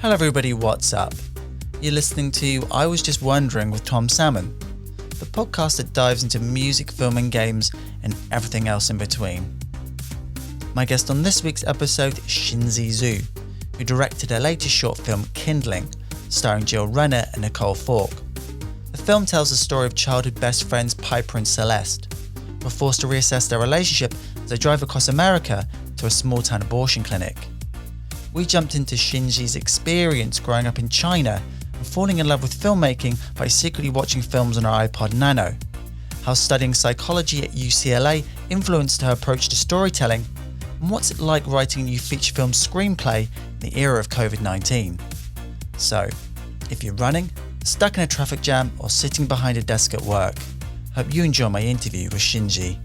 Hello everybody, what's up? You're listening to I Was Just Wondering with Tom Salmon, the podcast that dives into music, film and games and everything else in between. My guest on this week's episode is Xinyi Zhu, who directed her latest short film Kindling, starring Renner and Nicole Falk. The film tells the story of childhood best friends Piper and Celeste, who are forced to reassess their relationship as they drive across America to a small-town abortion clinic. We jumped into Xinyi's experience growing up in China and falling in love with filmmaking by secretly watching films on her iPod Nano, how studying psychology at UCLA influenced her approach to storytelling, and what's it like writing a new feature film screenplay in the era of COVID-19. So, if you're running, stuck in a traffic jam, or sitting behind a desk at work, hope you enjoy my interview with Xinyi.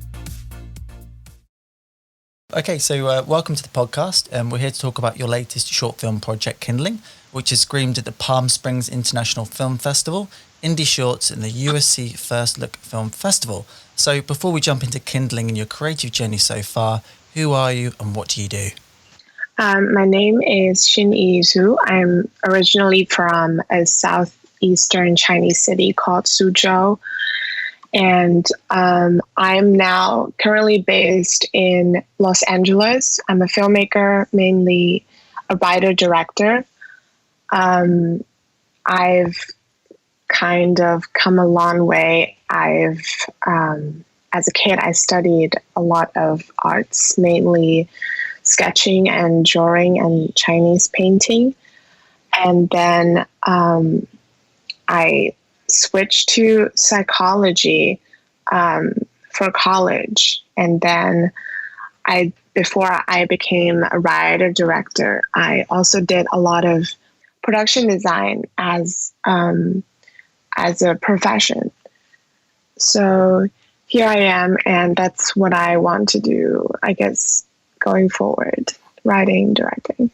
Okay, so welcome to the podcast. We're here to talk about your latest short film project, Kindling, which is screened at the Palm Springs International Film Festival, Indie Shorts, and the USC First Look Film Festival. So before we jump into Kindling and your creative journey so far, who are you and what do you do? My name is Xinyi Zhu. I'm originally from a southeastern Chinese city called Suzhou. And I'm now currently based in Los Angeles. I'm a filmmaker, mainly a writer-director. I've kind of come a long way. As a kid, I studied a lot of arts, mainly sketching and drawing and Chinese painting. And then I switched to psychology for college. And then before I became a writer-director, I also did a lot of production design as a profession. So here I am, and that's what I want to do, I guess, going forward, writing, directing.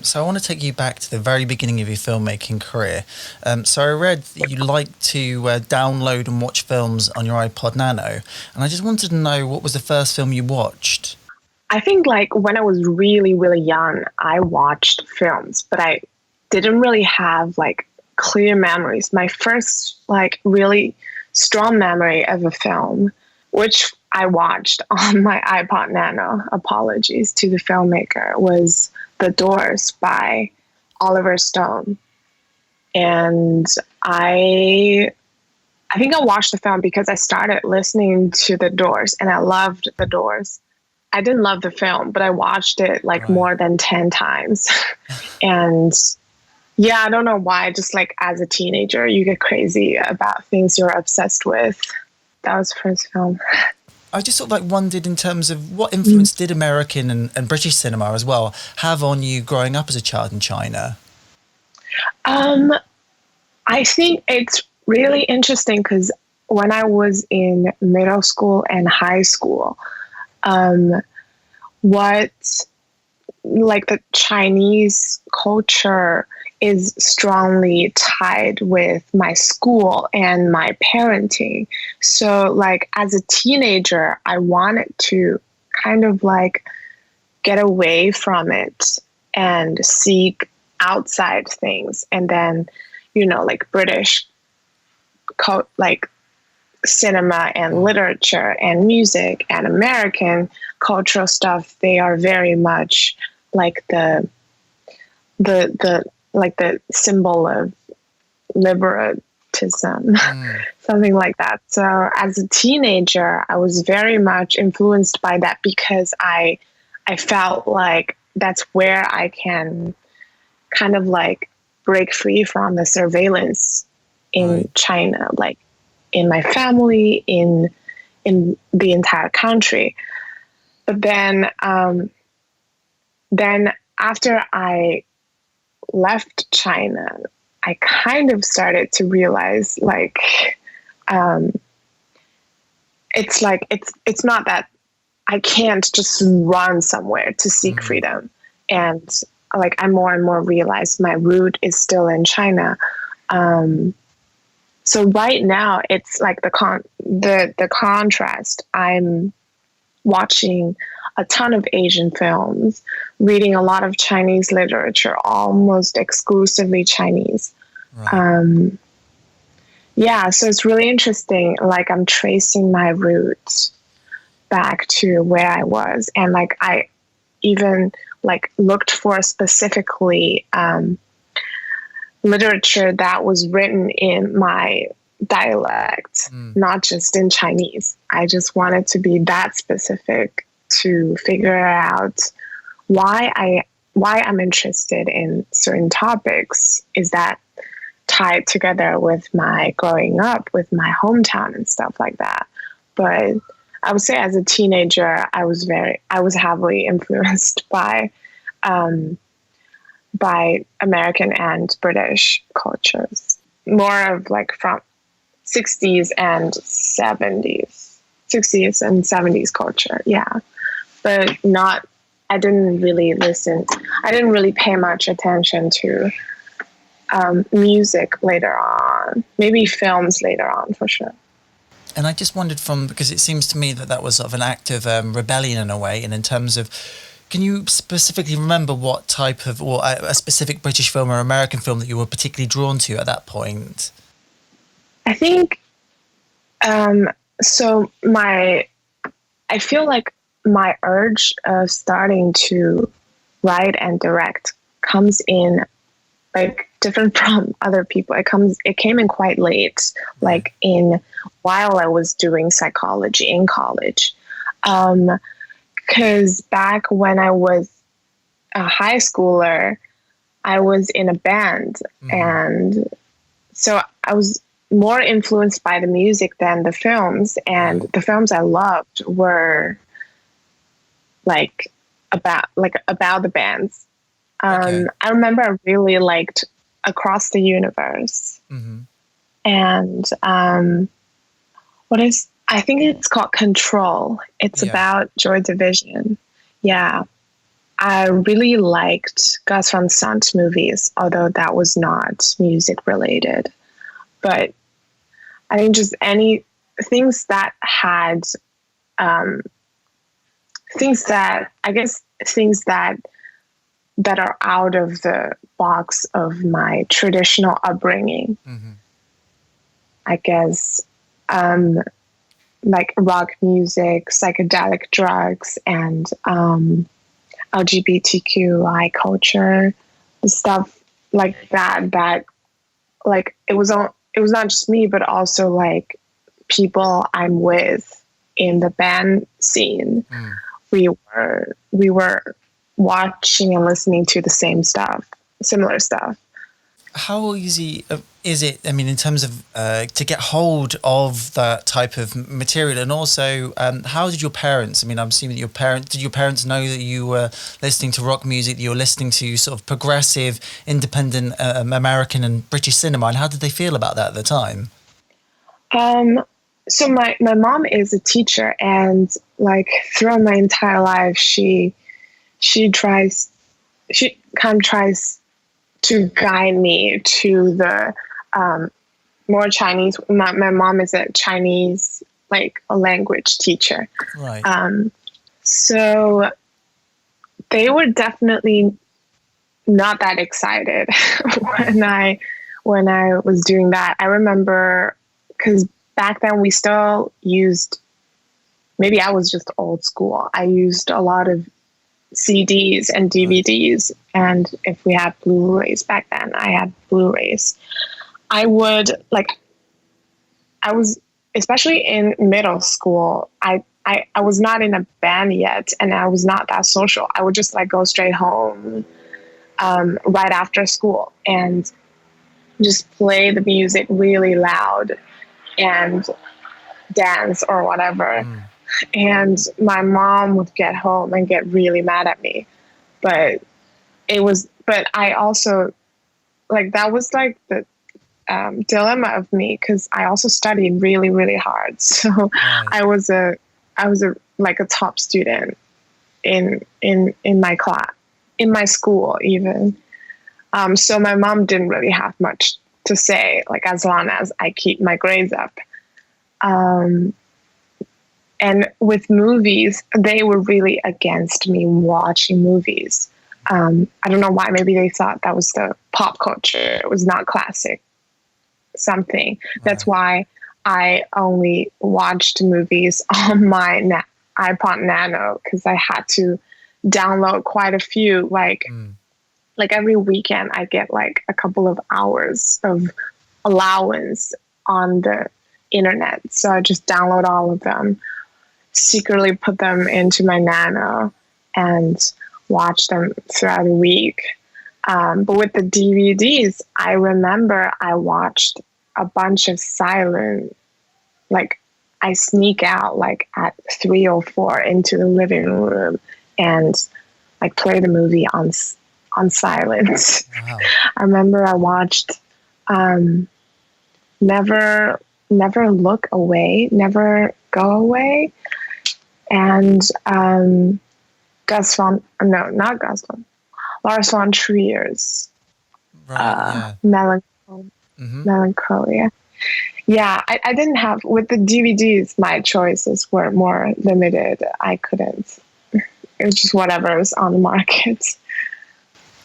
So I want to take you back to the very beginning of your filmmaking career. So I read that you like to download and watch films on your iPod Nano, and I just wanted to know, what was the first film you watched? I think when I was really, really young, I watched films, but I didn't really have clear memories. My first really strong memory of a film, which I watched on my iPod Nano, apologies to the filmmaker, was The Doors by Oliver Stone. And I think I watched the film because I started listening to The Doors and I loved The Doors. I didn't love the film, but I watched it Right. more than 10 times. And yeah, I don't know why, just as a teenager, you get crazy about things you're obsessed with. That was the first film. I just sort of wondered, in terms of what influence did American and British cinema as well have on you growing up as a child in China? I think it's really interesting because when I was in middle school and high school, the Chinese culture is strongly tied with my school and my parenting. So as a teenager, I wanted to kind of get away from it and seek outside things. And then, British cinema and literature and music and American cultural stuff, they are very much the symbol of liberatism, something like that. So as a teenager, I was very much influenced by that because I felt like that's where I can kind of break free from the surveillance in China, in my family, in the entire country. But then after I left China, I kind of started to realize it's not that I can't just run somewhere to seek freedom. And I more and more realized my root is still in China. So right now it's the contrast. I'm watching a ton of Asian films, reading a lot of Chinese literature, almost exclusively Chinese. Right. Yeah, so it's really interesting. Like I'm tracing my roots back to where I was, and like I even like looked for specifically literature that was written in my dialect, not just in Chinese. I just wanted to be that specific to figure out why I'm interested in certain topics. Is that tied together with my growing up, with my hometown and stuff like that? But I would say as a teenager, I was heavily influenced by American and British cultures, more of like from 60s and 70s culture. Yeah. But not, I didn't really pay much attention to music later on, maybe films later on for sure. And I just wondered because it seems to me that was sort of an act of rebellion in a way, and in terms of, can you specifically remember what type of, or a specific British film or American film that you were particularly drawn to at that point? I think, I feel like my urge of starting to write and direct comes in like different from other people. It came in quite late, like while I was doing psychology in college. Because back when I was a high schooler, I was in a band. And so I was more influenced by the music than the films. And the films I loved were about the bands. I remember I really liked Across the Universe. And I think it's called Control. It's about Joy Division. Yeah. I really liked Gus Van Sant movies, although that was not music related. But I think just any things that had, things that are out of the box of my traditional upbringing. I guess, like rock music, psychedelic drugs, and LGBTQI culture, stuff like that. That like it was not just me, but also like people I'm with in the band scene. We were watching and listening to the similar stuff. How easy is it, I mean, in terms of to get hold of that type of material? And also, how did your parents, I mean, I'm assuming that did your parents know that you were listening to rock music, that you were listening to sort of progressive, independent American and British cinema? And how did they feel about that at the time? So my mom is a teacher, and like throughout my entire life, she kind of tries to guide me to the more Chinese. My mom is a Chinese like a language teacher, right? So they were definitely not that excited when I was doing that. I remember because back then we still used. Maybe I was just old school. I used a lot of CDs and DVDs, and if we had Blu-rays back then, I had Blu-rays. I was especially in middle school, I was not in a band yet, and I was not that social. I would just like go straight home right after school and just play the music really loud and dance or whatever. And my mom would get home and get really mad at me. But I also, like, that was like the dilemma of me, because I also studied really, really hard. So right. I was a top student in my class, in my school even. So my mom didn't really have much to say, like, as long as I keep my grades up. And with movies, they were really against me watching movies. I don't know why. Maybe they thought that was the pop culture. It was not classic something. That's why I only watched movies on my iPod Nano, because I had to download quite a few. Like every weekend, I get like a couple of hours of allowance on the internet. So I just download all of them, secretly put them into my Nano, and watch them throughout the week. But with the DVDs, I remember I watched a bunch of silent, like I sneak out like at 3 or 4 into the living room and like play the movie on silence. Wow. I remember I watched Never Look Away, Never Go Away, and Lars von Trier's Melancholia. Yeah, I didn't have, with the DVDs, my choices were more limited. I couldn't. It was just whatever was on the market.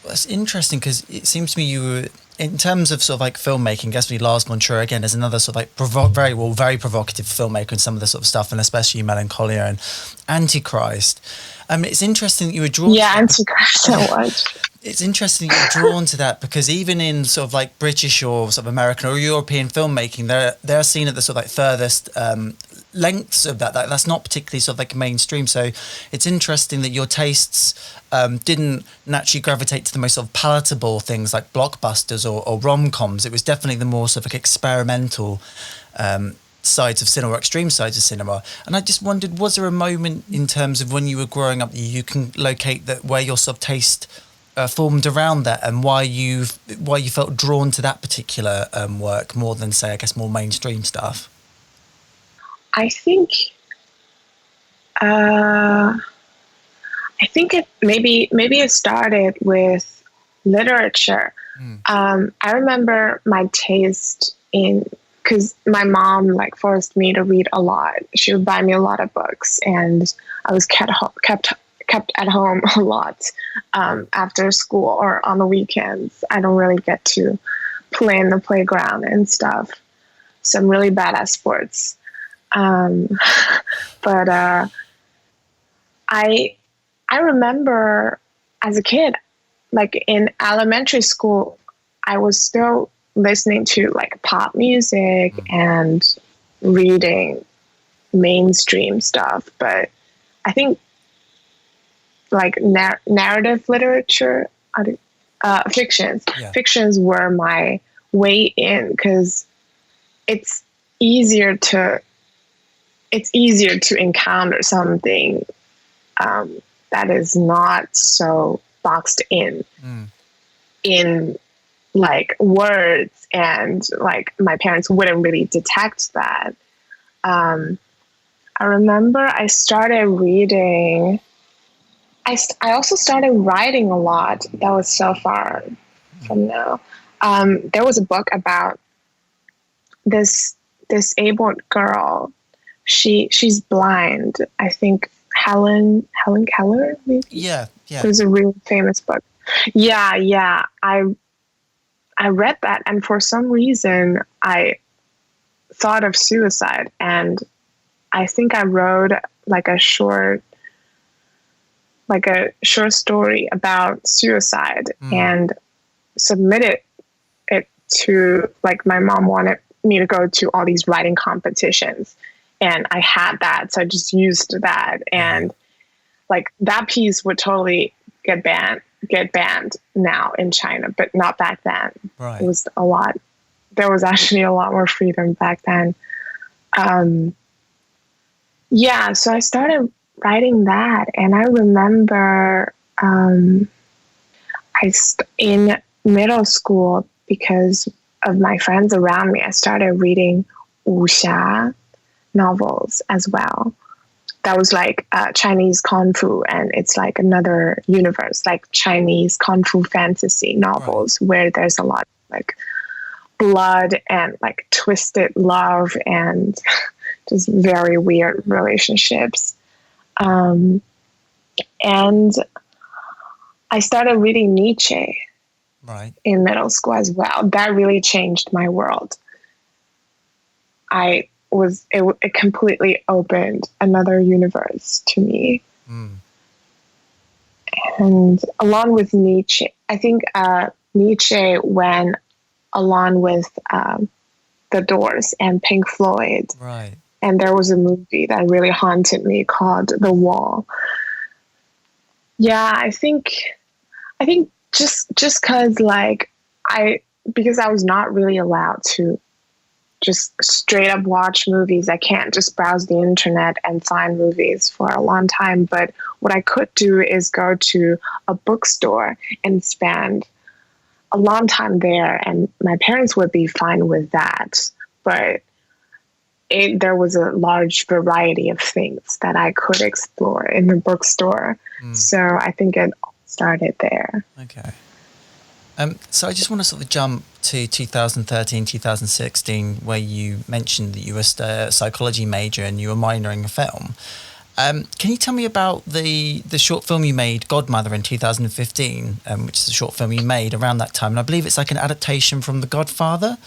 Well, that's interesting, because it seems to me you were, in terms of sort of like filmmaking, guess me, Lars von Trier again is another sort of like very provocative filmmaker in some of the sort of stuff, and especially Melancholia and Antichrist. It's interesting that you were drawn. Yeah, Antichrist so much. It's interesting that you're drawn to that, because even in sort of like British or sort of American or European filmmaking, they're seen at the sort of like furthest lengths of that. That's not particularly sort of like mainstream. So it's interesting that your tastes didn't naturally gravitate to the most sort of palatable things like blockbusters or rom-coms. It was definitely the more sort of like experimental sides of cinema, or extreme sides of cinema. And I just wondered, was there a moment in terms of when you were growing up that you can locate that where your sort of taste formed around that, and why you felt drawn to that particular work more than, say, I guess, more mainstream stuff? I think it maybe it started with literature. I remember my taste in, because my mom like forced me to read a lot. She would buy me a lot of books, and I was kept at home a lot after school or on the weekends. I don't really get to play in the playground and stuff, so I'm really bad at sports. But I remember as a kid, like in elementary school, I was still listening to like pop music and reading mainstream stuff, but I think like narrative literature, fictions were my way in, because it's easier to encounter something that is not so boxed in like words, and like my parents wouldn't really detect that. I remember I started reading. I also started writing a lot. That was so far from now. There was a book about this disabled girl. She's blind. I think Helen Keller. Maybe? Yeah. It was a really famous book. Yeah. I read that, and for some reason I thought of suicide, and I think I wrote like a short story about suicide and submitted it to, like, my mom wanted me to go to all these writing competitions, and I had that, so I just used that, and like that piece would totally get banned now in China, but not back then. Right. It was a lot. There was actually a lot more freedom back then. So I started writing that, and I remember in middle school, because of my friends around me, I started reading wuxia novels as well. That was like Chinese Kung Fu, and it's like another universe, like Chinese Kung Fu fantasy novels, where there's a lot of like blood and like twisted love and just very weird relationships. And I started reading Nietzsche in middle school as well. That really changed my world. It completely opened another universe to me. And along with Nietzsche, I think Nietzsche went along with The Doors and Pink Floyd. Right. And there was a movie that really haunted me called The Wall. Yeah, I think just because because I was not really allowed to just straight up watch movies. I can't just browse the internet and find movies for a long time. But what I could do is go to a bookstore and spend a long time there, and my parents would be fine with that. But there was a large variety of things that I could explore in the bookstore. So I think it started there. Okay. So I just want to sort of jump to 2013, 2016, where you mentioned that you were a psychology major and you were minoring in film. Can you tell me about the short film you made, Godmother, in 2015, which is a short film you made around that time? And I believe it's like an adaptation from The Godfather.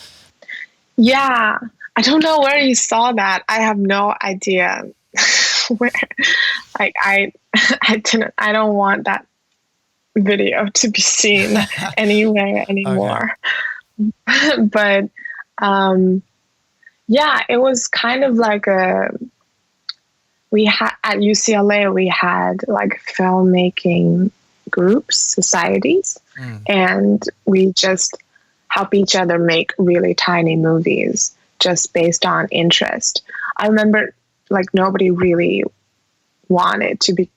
Yeah. I don't know where you saw that. I have no idea where. Like I don't want that video to be seen anywhere anymore. Okay. But yeah, it was kind of like we had at UCLA, we had like filmmaking groups, societies, and we just help each other make really tiny movies just based on interest. I remember like nobody really wanted to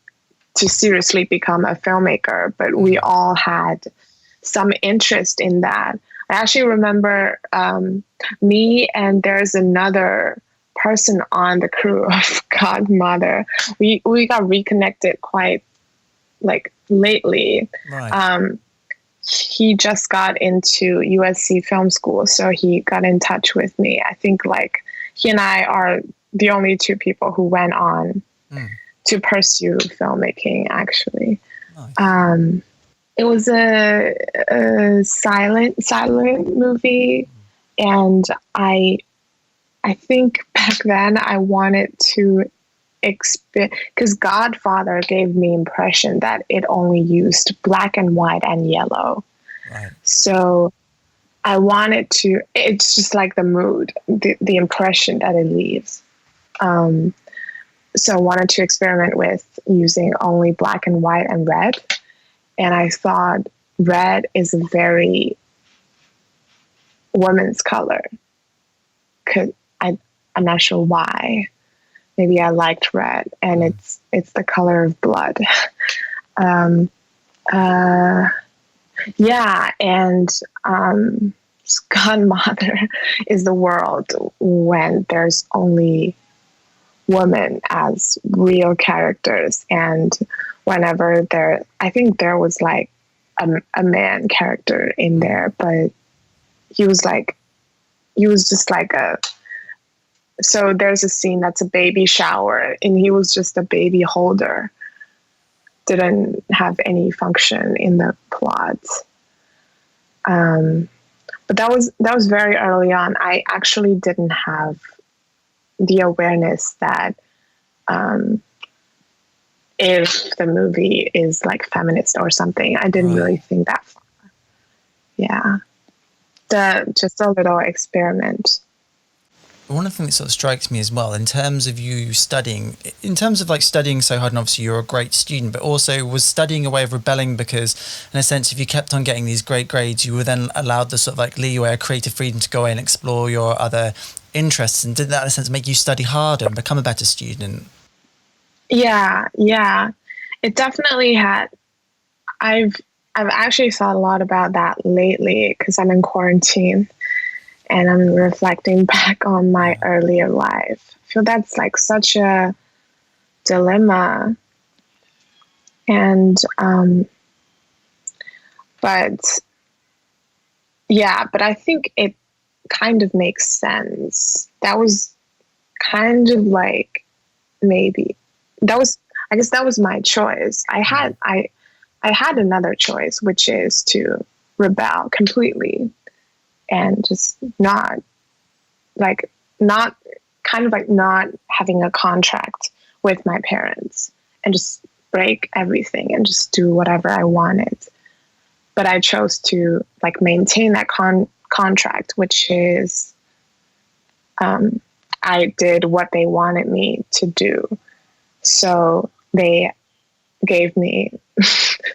seriously become a filmmaker, but we all had some interest in that. I actually remember me and there's another person on the crew of Godmother. We got reconnected quite like lately. Right. He just got into USC film school, so he got in touch with me. I think like he and I are the only two people who went on to pursue filmmaking, actually. Nice. It was a silent movie, and I think back then I wanted to because Godfather gave me impression that it only used black and white and yellow. Right. So I wanted to, it's just like the mood, the impression that it leaves. So I wanted to experiment with using only black and white and red. And I thought red is a very woman's color. I'm not sure why. Maybe I liked red, and it's the color of blood. Yeah, and Godmother is the world when there's only women as real characters, and whenever I think there was like a man character in there, but he was just like so there's a scene that's a baby shower, and he was just a baby holder. Didn't have any function in the plot. But that was very early on. I actually didn't have the awareness that if the movie is like feminist or something, I didn't really think that far. Yeah. Just a little experiment. One of the things that sort of strikes me as well, in terms of you studying, in terms of like studying so hard, and obviously you're a great student, but also was studying a way of rebelling because, in a sense, if you kept on getting these great grades, you were then allowed the sort of like leeway or creative freedom to go away and explore your other interests. And did that, in a sense, make you study harder and become a better student? Yeah. It definitely had. I've actually thought a lot about that lately because I'm in quarantine. And I'm reflecting back on my earlier life. I feel that's like such a dilemma. And, but I think it kind of makes sense. That was kind of like maybe I guess that was my choice. I had another choice, which is to rebel completely and just not having a contract with my parents and just break everything and just do whatever I wanted. But I chose to like maintain that contract, which is I did what they wanted me to do. So they gave me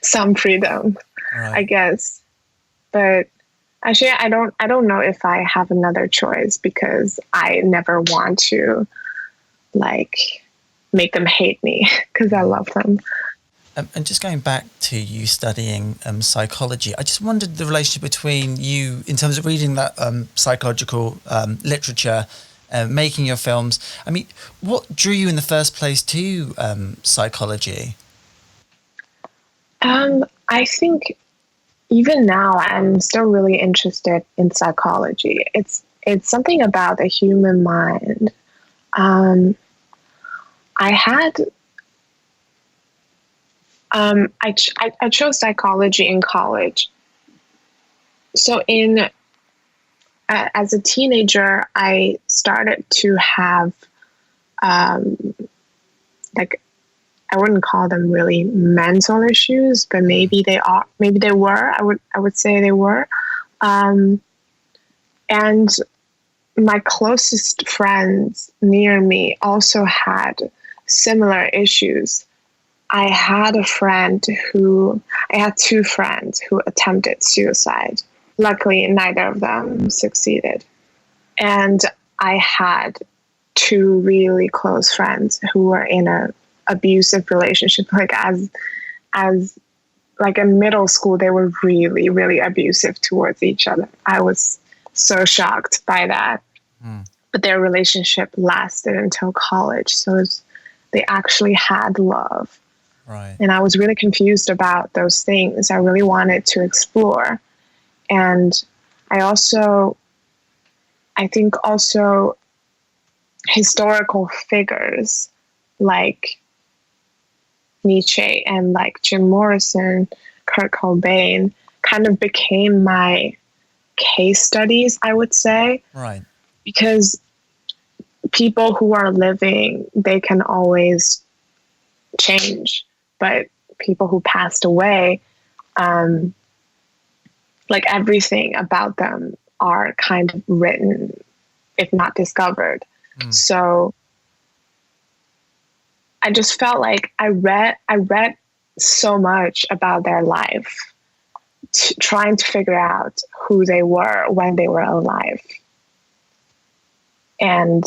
some freedom, Right. I guess. But actually, I don't know if I have another choice, because I never want to like make them hate me because I love them. And just going back to you studying psychology, I just wondered the relationship between you in terms of reading that psychological literature, making your films. I mean, what drew you in the first place to psychology? I think even now I'm still really interested in psychology. It's something about the human mind. I had I chose psychology in college. So as a teenager, I started to have like, I wouldn't call them really mental issues, but maybe they were. I would say they were. And my closest friends near me also had similar issues. I had two friends who attempted suicide. Luckily, neither of them succeeded. And I had two really close friends who were in an abusive relationship. Like as like in middle school, they were really, really abusive towards each other. I was so shocked by that. But their relationship lasted until college. So they actually had love. Right. And I was really confused about those things. I really wanted to explore. And I think also historical figures like Nietzsche and like Jim Morrison, Kurt Cobain kind of became my case studies, I would say. Right. Because people who are living, they can always change. But people who passed away, like everything about them are kind of written, if not discovered. So I just felt like I read so much about their life, trying to figure out who they were when they were alive. And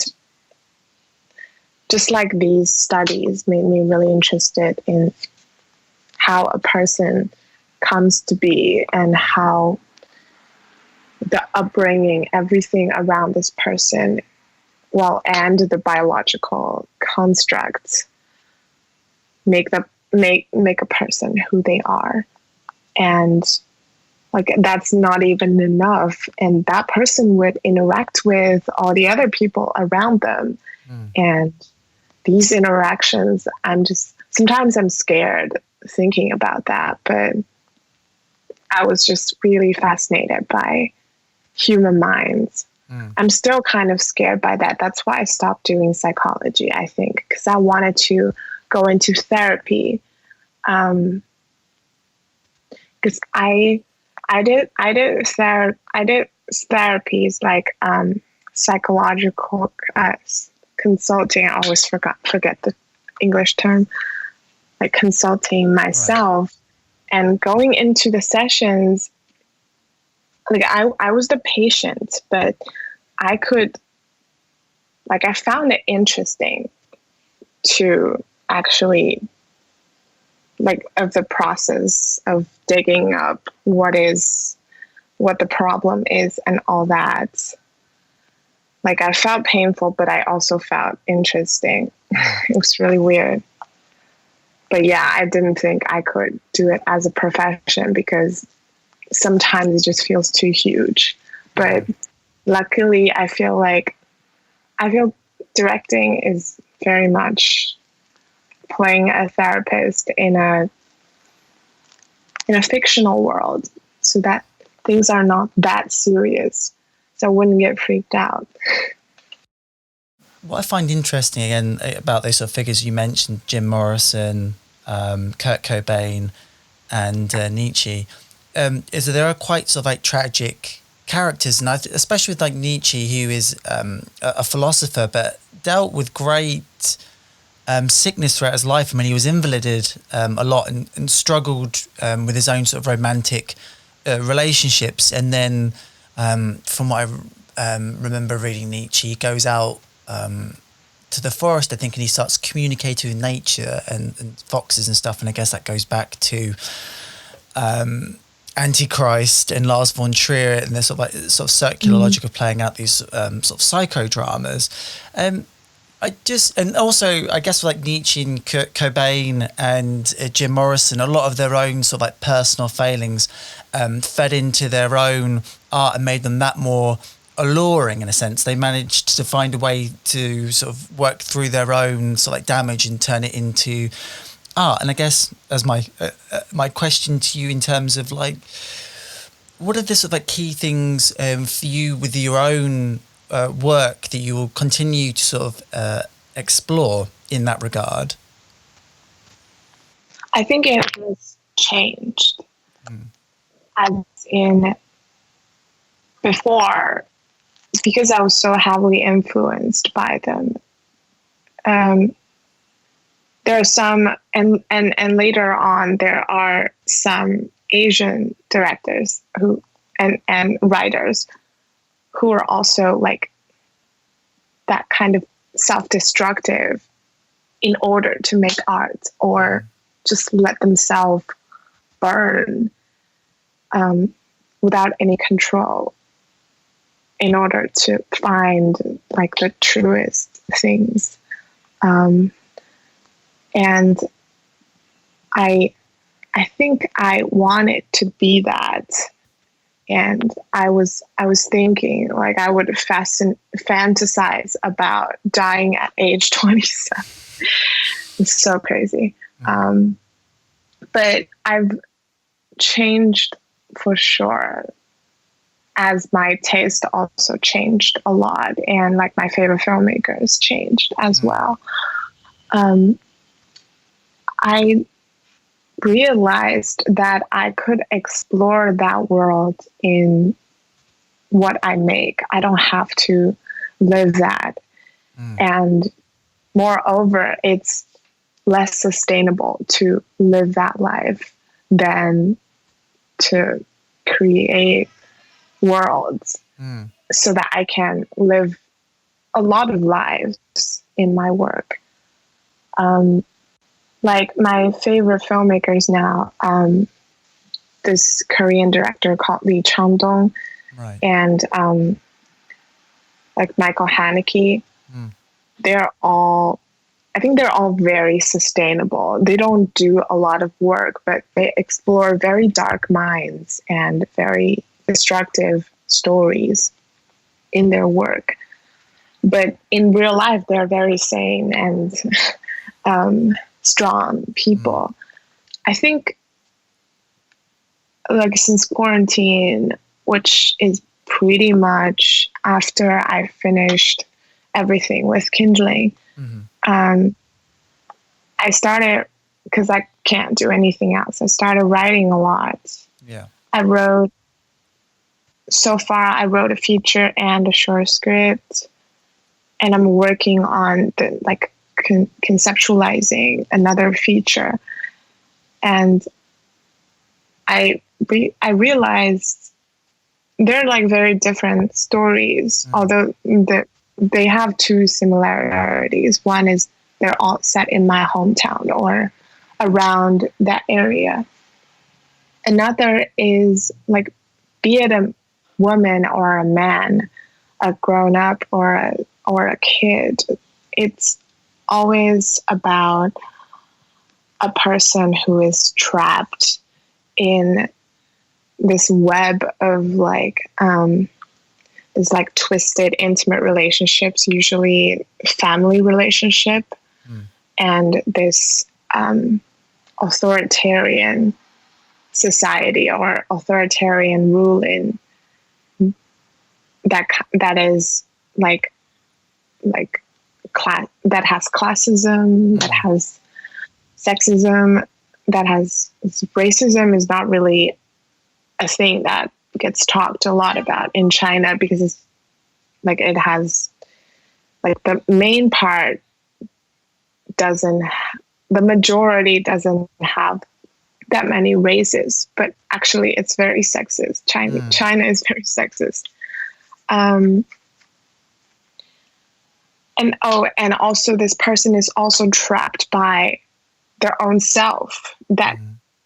just like these studies made me really interested in how a person comes to be and how the upbringing, everything around this person, and the biological constructs make a person who they are. And like, that's not even enough. And that person would interact with all the other people around them. And these interactions, sometimes I'm scared thinking about that, but I was just really fascinated by human minds. I'm still kind of scared by that. That's why I stopped doing psychology, I think, because I wanted to go into therapy. Because I did therapies like psychological consulting. I always forget the English term, like consulting myself. Right. And going into the sessions, like I was the patient, but I found it interesting to actually, like, of the process of digging up what the problem is and all that. Like, I felt painful, but I also felt interesting. It was really weird. But yeah, I didn't think I could do it as a profession because sometimes it just feels too huge. But luckily, I feel directing is very much playing a therapist in a fictional world, so that things are not that serious, so I wouldn't get freaked out. What I find interesting again about those sort of figures you mentioned, Jim Morrison, Kurt Cobain, and Nietzsche, is that there are quite sort of like tragic characters, and especially with like Nietzsche, who is a philosopher, but dealt with great sickness throughout his life. I mean, he was invalided a lot and struggled with his own sort of romantic relationships. And then, from what I remember reading Nietzsche, he goes out to the forest, I think, and he starts communicating with nature and foxes and stuff. And I guess that goes back to Antichrist and Lars von Trier and this sort of circular logic of playing out these sort of psychodramas. And also, I guess like Nietzsche and Kurt Cobain and Jim Morrison, a lot of their own sort of like personal failings fed into their own art and made them that more alluring in a sense. They managed to find a way to sort of work through their own sort of like damage and turn it into art. And I guess as my question to you in terms of like, what are the sort of like key things for you with your own work that you will continue to sort of explore in that regard? I think it has changed. As in, before, because I was so heavily influenced by them, there are some, and later on, there are some Asian directors who and writers who are also like that kind of self-destructive in order to make art, or just let themselves burn without any control in order to find like the truest things. And I think I wanted to be that. And I was thinking like I would fantasize about dying at age 27. It's so crazy. But I've changed for sure, as my taste also changed a lot, and like my favorite filmmakers changed as well. I realized that I could explore that world in what I make. I don't have to live that. And moreover, it's less sustainable to live that life than to create worlds so that I can live a lot of lives in my work. Like my favorite filmmakers now, this Korean director called Lee Chang-dong, right, and like Michael Haneke. I think they're all very sustainable. They don't do a lot of work, but they explore very dark minds and very destructive stories in their work. But in real life, they're very sane and strong people. I think like since quarantine, which is pretty much after I finished everything with Kindling, I started, because I can't do anything else, I started writing a lot. I wrote a feature and a short script, and I'm working on the like conceptualizing another feature. And I realized they're like very different stories, although they have two similarities. One is they're all set in my hometown or around that area. Another is like, be it a woman or a man, a grown up or a kid, it's always about a person who is trapped in this web of like is like twisted, intimate relationships, usually family relationship, and this authoritarian society or authoritarian ruling that is like class, that has classism, that has sexism, that has racism is not really a thing that gets talked a lot about in China, because it's like it has like the main part the majority doesn't have that many races, but actually it's very sexist. China is very sexist. And also this person is also trapped by their own self that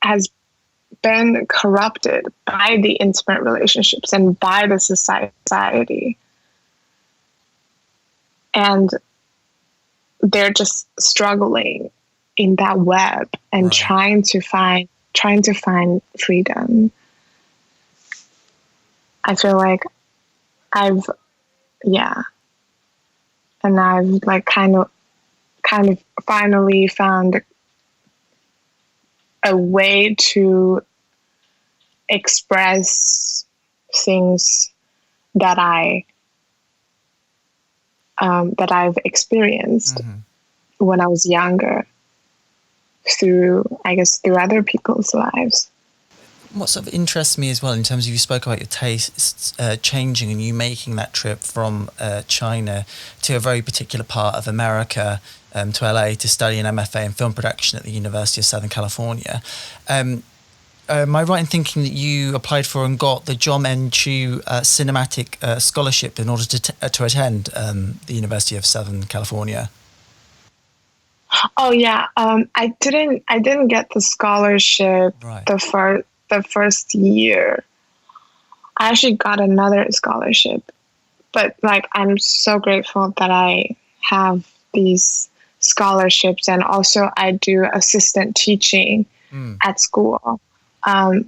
has been corrupted by the intimate relationships and by the society. And they're just struggling in that web and trying to find freedom. I feel like I've like kind of finally found a way to express things that I've experienced when I was younger through other people's lives. What sort of interests me as well, in terms of, you spoke about your tastes changing and you making that trip from China to a very particular part of America, to LA, to study an MFA in film production at the University of Southern California. Am I right in thinking that you applied for and got the John M. Chu Cinematic Scholarship in order to attend the University of Southern California? Oh yeah, I didn't get the scholarship the first year. I actually got another scholarship, but like I'm so grateful that I have these scholarships, and also I do assistant teaching at school,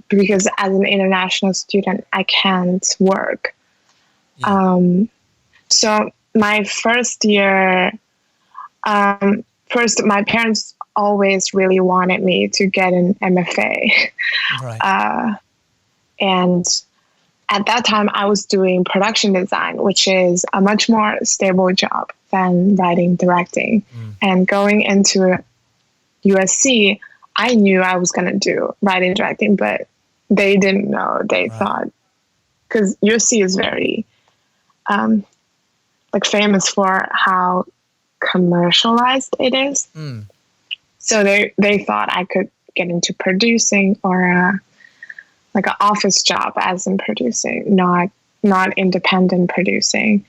because as an international student I can't work. So my first year, my parents always really wanted me to get an MFA. And at that time I was doing production design, which is a much more stable job than writing, directing. And going into USC, I knew I was going to do writing, directing, but they didn't know. They thought, because USC is very like famous for how commercialized it is. So they thought I could get into producing, or like an office job as in producing, not independent producing,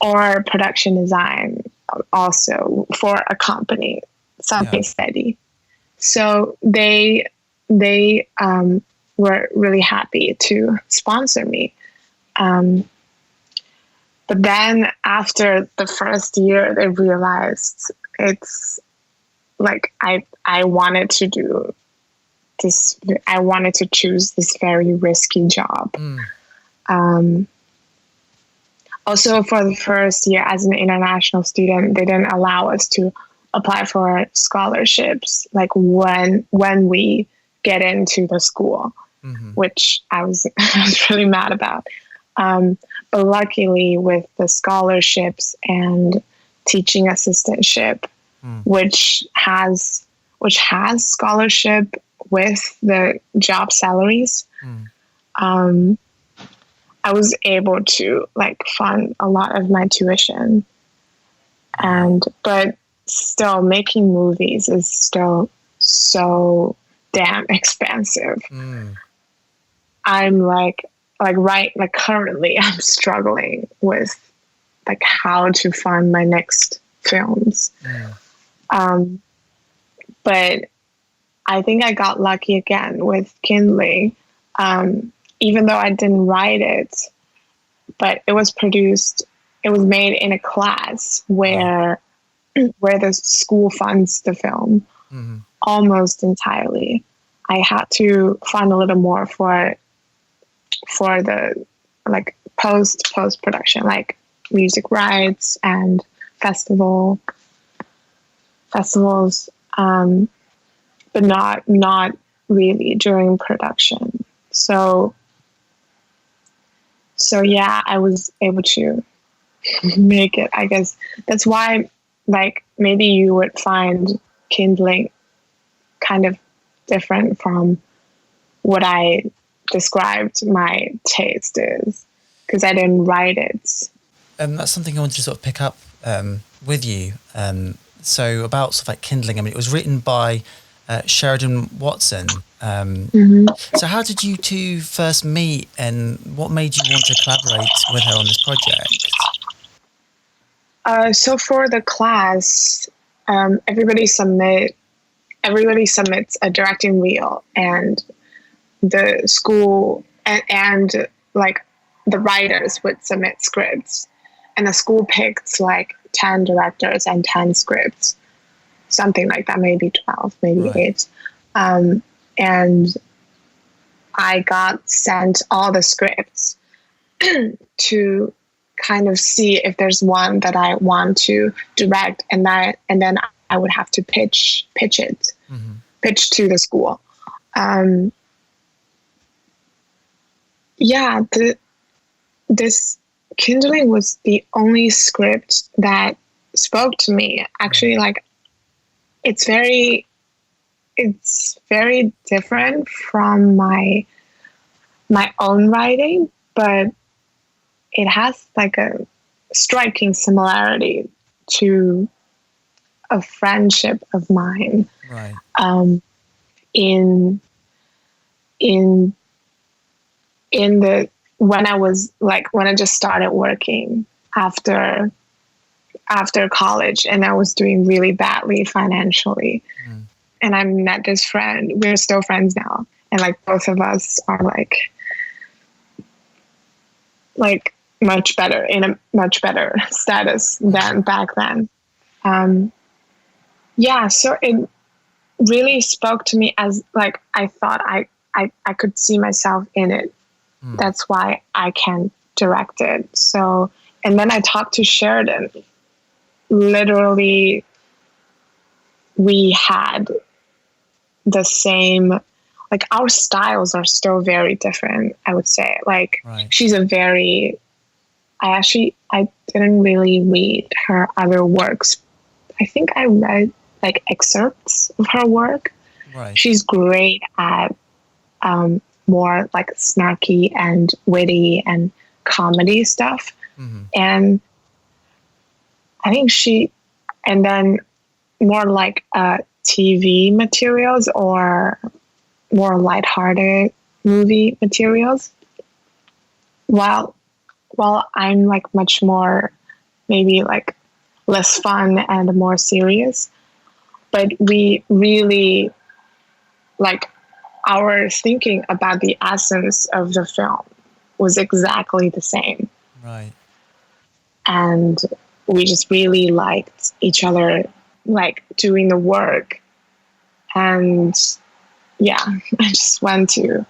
or production design also for a company, something steady. So they were really happy to sponsor me. But then after the first year, they realized it's like I wanted to do this. I wanted to choose this very risky job. Also, for the first year as an international student, they didn't allow us to apply for scholarships like when we get into the school, which I was really mad about. But luckily, with the scholarships and teaching assistantship, which has scholarship with the job salaries, I was able to like fund a lot of my tuition. But still, making movies is still so damn expensive. I'm currently I'm struggling with like how to fund my next films. But I think I got lucky again with Kindling, even though I didn't write it, but it was made in a class where the school funds the film almost entirely. I had to fund a little more for the like post production, like music rights and festivals, but not really during production. So yeah, I was able to make it. I guess that's why, like, maybe you would find Kindling kind of different from what I described my taste is, because I didn't write it. That's something I wanted to sort of pick up with you. So about sort of like Kindling, I mean, it was written by Sheridan Watson. So how did you two first meet, and what made you want to collaborate with her on this project? So for the class, everybody submits a directing reel, and the school and like the writers would submit scripts, and the school picked like 10 directors and 10 scripts, something like that, maybe 12, maybe 8. And I got sent all the scripts to kind of see if there's one that I want to direct, and then I would have to pitch it, pitch to the school. This Kindling was the only script that spoke to me. Actually, like, it's very different from my own writing, but it has like a striking similarity to a friendship of mine. Right. In when I just started working after college, and I was doing really badly financially. And I met this friend. We're still friends now. And like both of us are like much better, in a much better status than back then. So it really spoke to me, as like I thought I could see myself in it. That's why I can direct it. So, and then I talked to Sheridan. Literally, we had the same, like, our styles are still very different, I would say. Like, she's I didn't really read her other works. I think I read like excerpts of her work. She's great at more like snarky and witty and comedy stuff. And I think and then more like TV materials or more lighthearted movie materials. While I'm like much more, maybe like less fun and more serious, but we really like, our thinking about the essence of the film was exactly the same. And we just really liked each other, like doing the work. And yeah, I just went to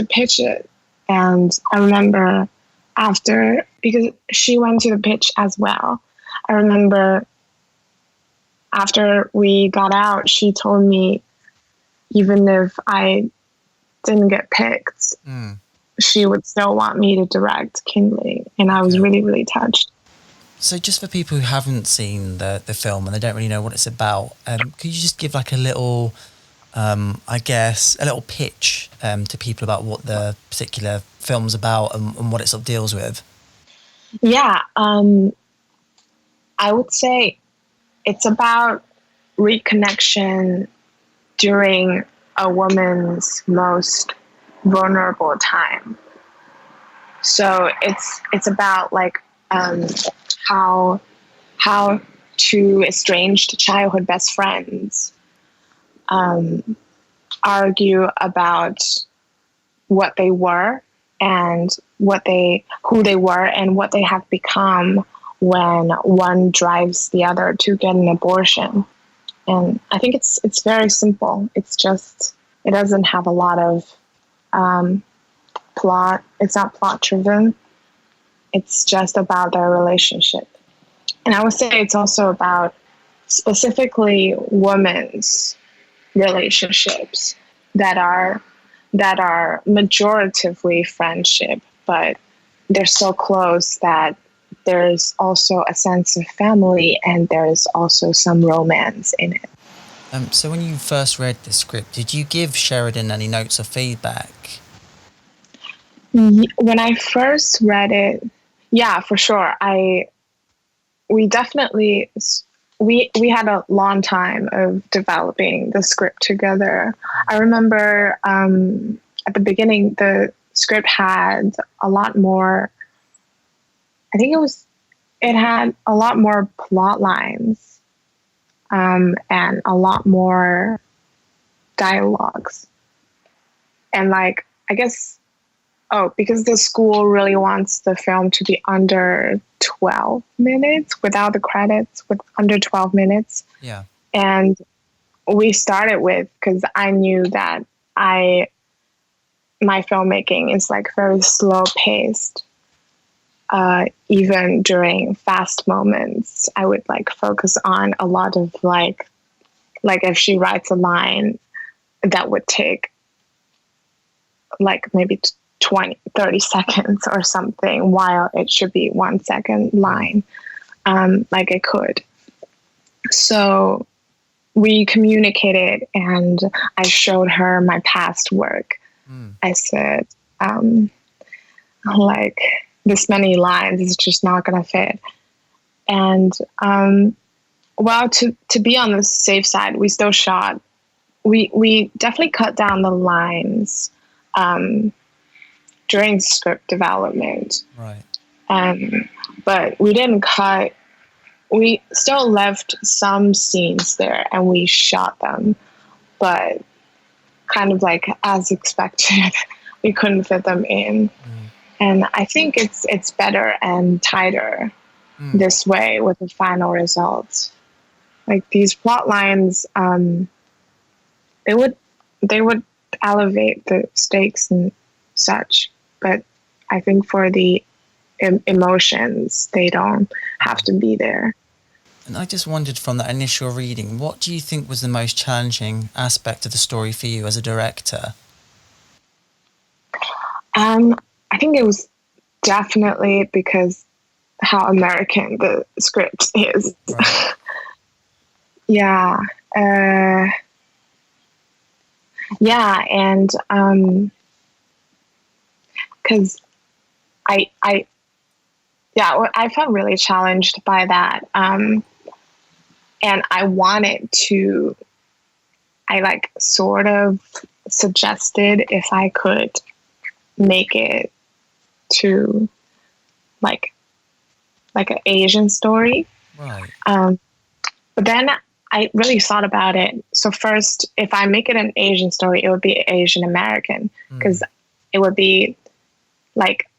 pitch it. And I remember because she went to the pitch as well, I remember after we got out, she told me, even if I didn't get picked, she would still want me to direct Kindling. And I was really, really touched. So just for people who haven't seen the film and they don't really know what it's about, could you just give like a little, I guess, a little pitch to people about what the particular film's about and what it sort of deals with? Yeah, I would say it's about reconnection during a woman's most vulnerable time. So it's about like how two estranged childhood best friends argue about what they were and who they were and what they have become when one drives the other to get an abortion. And I think it's very simple. It's just, it doesn't have a lot of plot. It's not plot driven. it's just about their relationship. And I would say it's also about specifically women's relationships that are majoritively friendship, but they're so close that there's also a sense of family and there's also some romance in it. So when you first read the script, did you give Sheridan any notes or feedback? When I first read it, yeah, for sure. We definitely we had a long time of developing the script together. I remember at the beginning, the script had a lot more. I think it had a lot more plot lines and a lot more dialogues. And like, I guess, because the school really wants the film to be under 12 minutes without the credits, with under 12 minutes. Yeah. And we started with, because I knew that my filmmaking is like very slow paced. Even during fast moments, I would like focus on a lot of like if she writes a line that would take like maybe 20, 30 seconds or something, while it should be 1 second line, like it could. So we communicated and I showed her my past work. I said, like, this many lines is just not going to fit. And, well, to be on the safe side, we still shot. We definitely cut down the lines during script development. Right. But we didn't cut. We still left some scenes there and we shot them, but kind of like as expected, we couldn't fit them in. And I think it's better and tighter this way with the final results. Like these plot lines, they would elevate the stakes and such, but I think for the emotions, they don't have to be there. And I just wondered, from that initial reading, what do you think was the most challenging aspect of the story for you as a director? I think it was definitely because how American the script is. Right. Yeah. Yeah. And, cause I felt really challenged by that. And I like sort of suggested if I could make it to like an Asian story. Right. But then I really thought about it. So first, if I make it an Asian story, it would be Asian American, because it would be like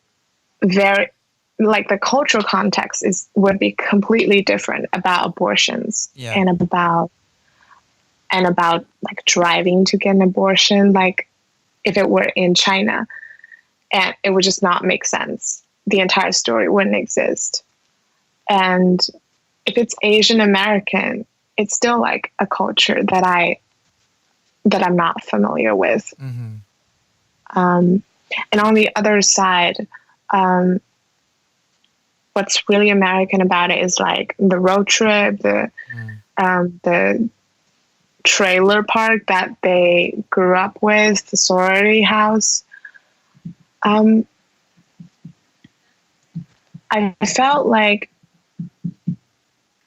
very, like the cultural context would be completely different about abortions. Yeah. and about like driving to get an abortion, like if it were in China, and it would just not make sense. The entire story wouldn't exist. And if it's Asian American, it's still like a culture that I'm not familiar with. And on the other side, what's really American about it is like the road trip, the trailer park that they grew up with, the sorority house. I felt like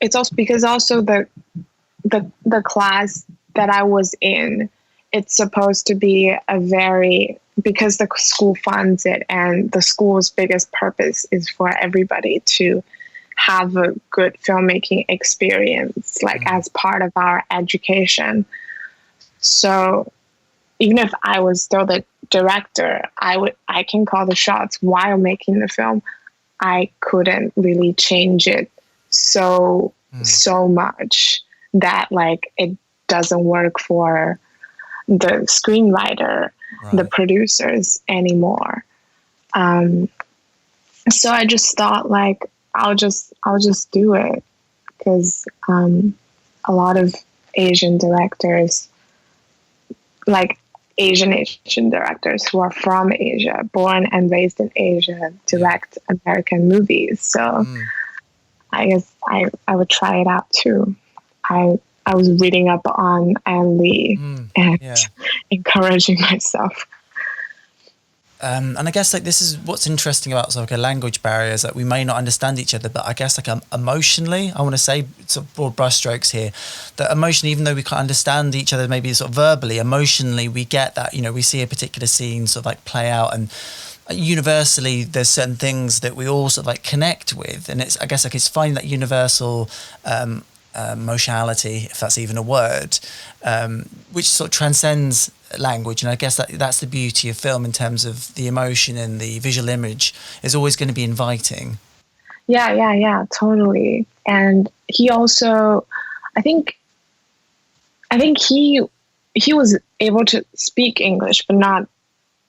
it's also because also the class that I was in, it's supposed to be because the school funds it, and the school's biggest purpose is for everybody to have a good filmmaking experience, like as part of our education. So even if I was still the director, I can call the shots while making the film. I couldn't really change it so much that like it doesn't work for the screenwriter, the producers anymore. So I just thought like I'll just do it because a lot of Asian directors, like Asian directors who are from Asia, born and raised in Asia, direct American movies. So I guess I would try it out too. I was reading up on Anne Lee and encouraging myself. And I guess like this is what's interesting about sort of like a language barrier is that we may not understand each other, but I guess like emotionally, I want to say sort of broad brushstrokes here, that emotionally, even though we can't understand each other, maybe sort of verbally, emotionally, we get that, you know, we see a particular scene sort of like play out, and universally there's certain things that we all sort of like connect with, and it's, I guess like it's finding that universal emotionality, if that's even a word, which sort of transcends language. And I guess that's the beauty of film in terms of the emotion, and the visual image is always going to be inviting. Yeah, totally. And he also, I think he was able to speak English, but not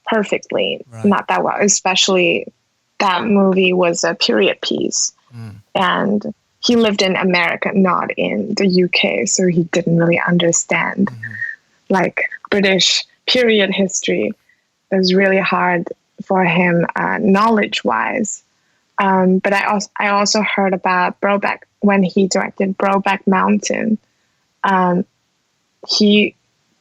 perfectly, not that well. Especially that movie was a period piece, and he lived in America, not in the UK, so he didn't really understand like British period history. It was really hard for him knowledge-wise. But I also heard about Brokeback when he directed Brokeback Mountain. He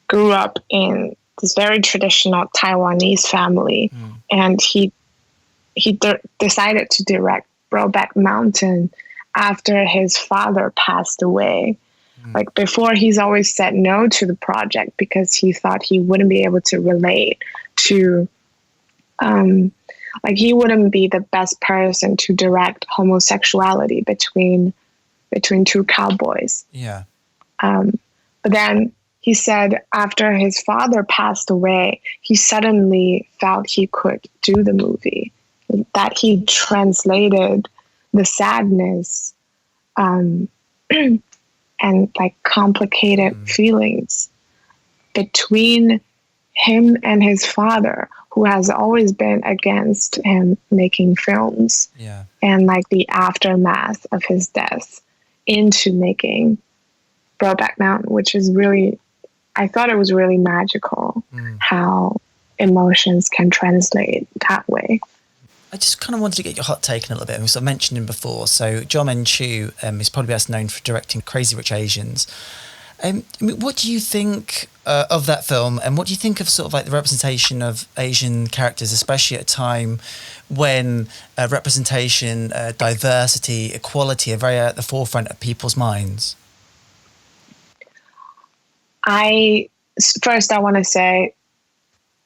grew up in this very traditional Taiwanese family, and he decided to direct Brokeback Mountain after his father passed away. Like before, he's always said no to the project because he thought he wouldn't be able to relate to, like he wouldn't be the best person to direct homosexuality between two cowboys. Yeah. But then he said after his father passed away, he suddenly felt he could do the movie, that he translated the sadness and like complicated feelings between him and his father, who has always been against him making films, and like the aftermath of his death, into making Brokeback Mountain, which is really, I thought it was really magical how emotions can translate that way. I just kind of wanted to get your hot take on a little bit. We sort of mentioned him before. So John Chu is probably best known for directing Crazy Rich Asians. I mean, what do you think of that film, and what do you think of sort of like the representation of Asian characters, especially at a time when representation, diversity, equality are very at the forefront of people's minds? I want to say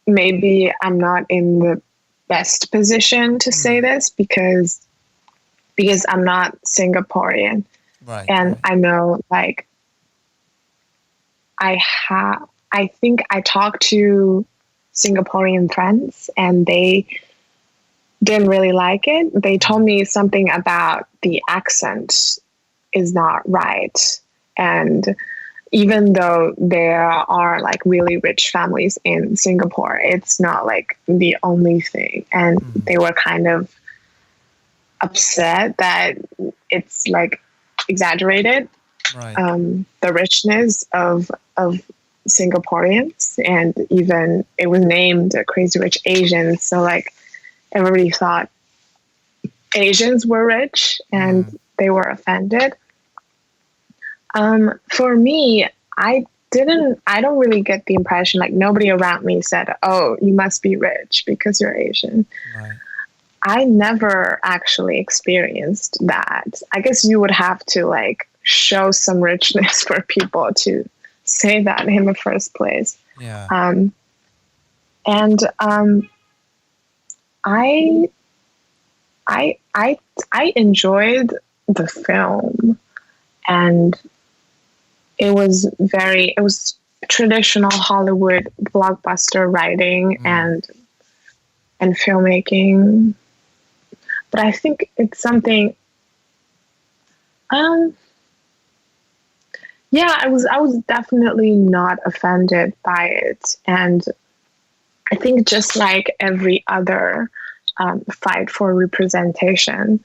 maybe I'm not in the best position to say this because I'm not Singaporean, and I know like I think I talked to Singaporean friends and they didn't really like it. They told me something about the accent is not right, and even though there are like really rich families in Singapore, it's not like the only thing. And they were kind of upset that it's like exaggerated, the richness of Singaporeans. And even it was named Crazy Rich Asians. So like everybody thought Asians were rich and they were offended. For me, I don't really get the impression, like nobody around me said, oh, you must be rich because you're Asian. I never actually experienced that. I guess you would have to like show some richness for people to say that in the first place. I enjoyed the film, and it was traditional Hollywood blockbuster writing and filmmaking. But I think it's something, I was definitely not offended by it. And I think just like every other fight for representation.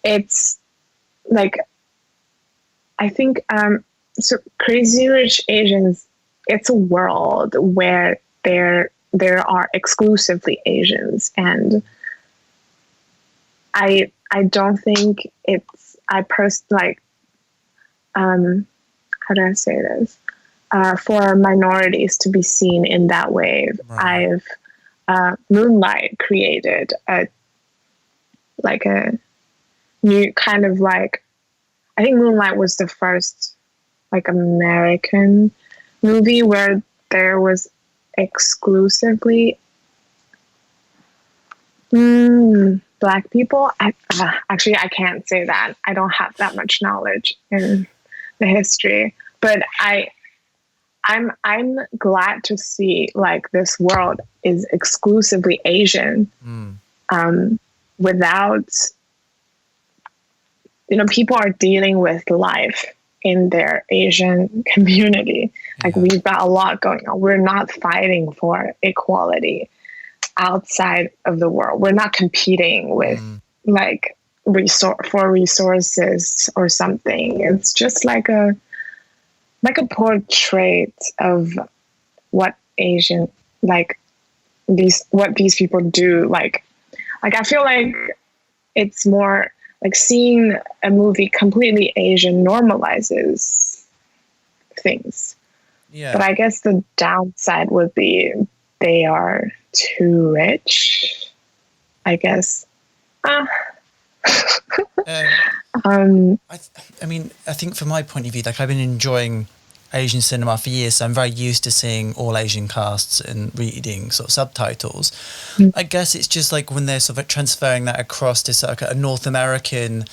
It's like, I think, so Crazy Rich Asians, it's a world where there are exclusively Asians, and I don't think it's, how do I say this? For minorities to be seen in that way, right. Moonlight created a new kind of like, I think Moonlight was the first like American movie where there was exclusively Black people. Actually, I can't say that. I don't have that much knowledge in the history, but I'm glad to see like this world is exclusively Asian, without, people are dealing with life in their Asian community. Like we've got a lot going on. We're not fighting for equality outside of the world. We're not competing with like resources or something. It's just like a portrait of what Asian, what these people do. Like I feel like it's more like seeing a movie completely Asian normalizes things. Yeah. But I guess the downside would be they are too rich, I guess. I mean, I think from my point of view, like I've been enjoying Asian cinema for years, so I'm very used to seeing all Asian casts and reading sort of subtitles. I guess it's just like when they're sort of transferring that across to sort of a North American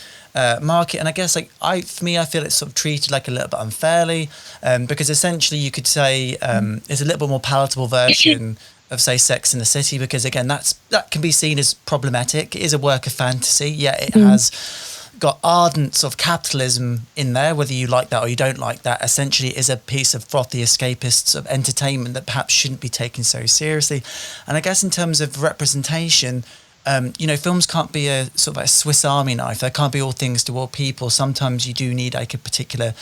market, and I guess like I feel it's sort of treated like a little bit unfairly, because essentially you could say it's a little bit more palatable version of, say, Sex and the City, because again that can be seen as problematic. It is a work of fantasy, yet it has got ardent sort of capitalism in there, whether you like that or you don't like that. Essentially it is a piece of frothy escapist sort of entertainment that perhaps shouldn't be taken so seriously. And I guess in terms of representation, films can't be a sort of a Swiss Army knife. They can't be all things to all people. Sometimes you do need like a particular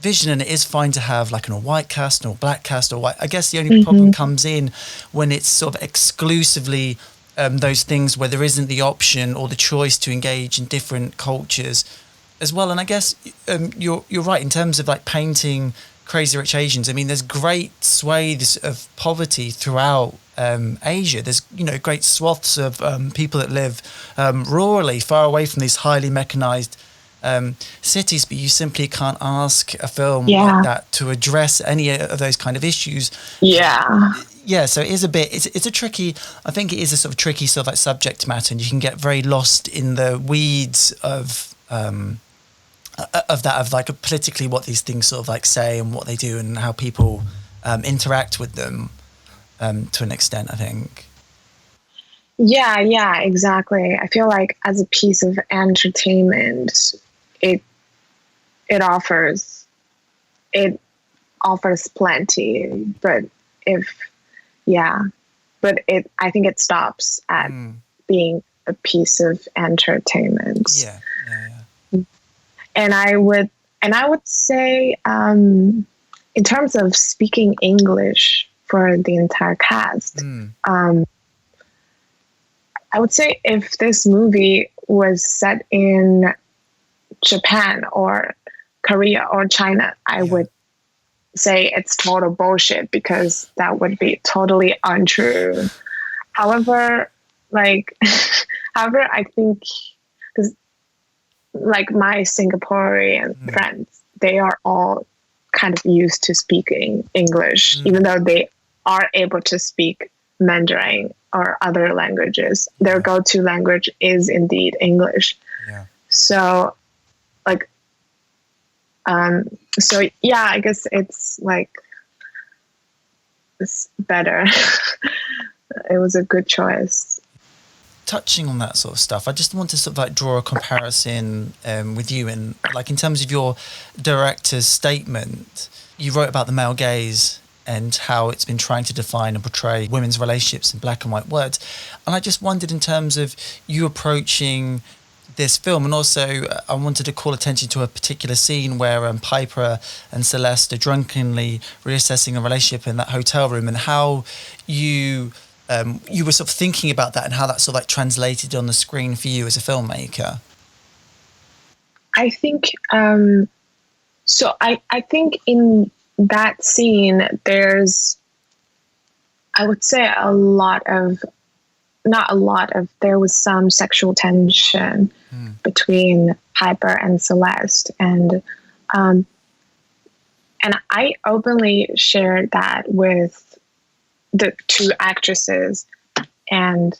vision, and it is fine to have like an all white cast, an all black cast, or white. I guess the only problem comes in when it's sort of exclusively those things where there isn't the option or the choice to engage in different cultures as well. And I guess you're right in terms of like painting Crazy Rich Asians. I mean, there's great swathes of poverty throughout Asia. There's great swaths of people that live rurally, far away from these highly mechanized cities, but you simply can't ask a film like that to address any of those kind of issues. So it is a bit, it's a tricky, I think it is a sort of tricky sort of like subject matter, and you can get very lost in the weeds of like politically what these things sort of like say and what they do and how people interact with them to an extent, I think. Yeah, exactly. I feel like as a piece of entertainment, it offers plenty, but I think it stops at being a piece of entertainment. Yeah. And I would say, in terms of speaking English for the entire cast, I would say if this movie was set in Japan or Korea or China, I would say it's total bullshit, because that would be totally untrue. However, I think, because like my Singaporean friends, they are all kind of used to speaking English, even though they are able to speak Mandarin or other languages. Their go-to language is indeed English. So I guess it's like, it's better. It was a good choice. Touching on that sort of stuff, I just want to sort of like draw a comparison with you, and like in terms of your director's statement, you wrote about the male gaze and how it's been trying to define and portray women's relationships in black and white words. And I just wondered, in terms of you approaching this film, and also I wanted to call attention to a particular scene where Piper and Celeste are drunkenly reassessing a relationship in that hotel room, and how you were sort of thinking about that and how that sort of like translated on the screen for you as a filmmaker. I think so. I think in that scene, there's, I would say, there was some sexual tension between Piper and Celeste, and I openly shared that with the two actresses, and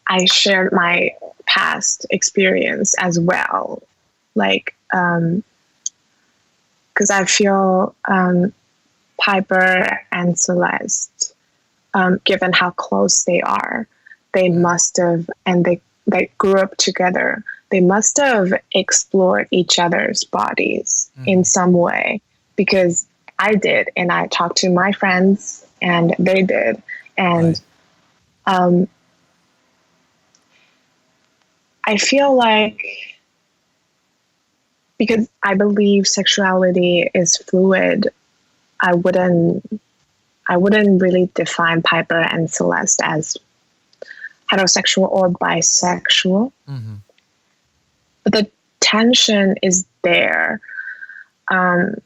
I shared my past experience as well, like, because I feel Piper and Celeste, given how close they are, they must have, and they grew up together, they must have explored each other's bodies in some way, because I did, and I talked to my friends, and they did. And I feel like, because I believe sexuality is fluid, I wouldn't really define Piper and Celeste as heterosexual or bisexual. But the tension is there. And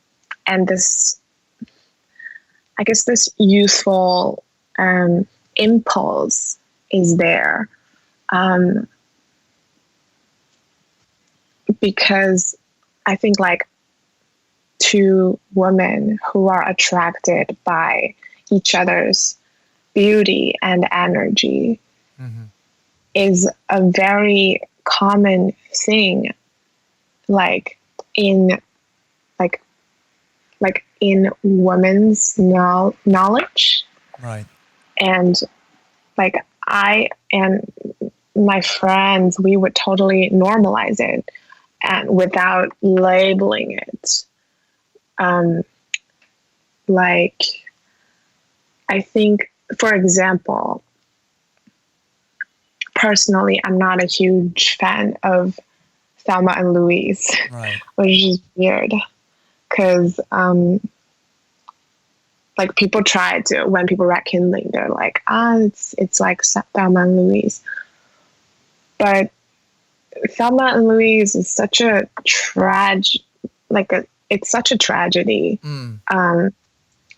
this, I guess, this youthful impulse is there. Because I think, like, two women who are attracted by each other's beauty and energy is a very common thing, like in women's knowledge, right? And like, I and my friends, we would totally normalize it, and without labeling it. Like, I think, for example, personally, I'm not a huge fan of Thelma and Louise, right, which is weird, because like, people try to, when people read Kindling, they're like, it's like Thelma and Louise, but Thelma and Louise is such a it's such a tragedy.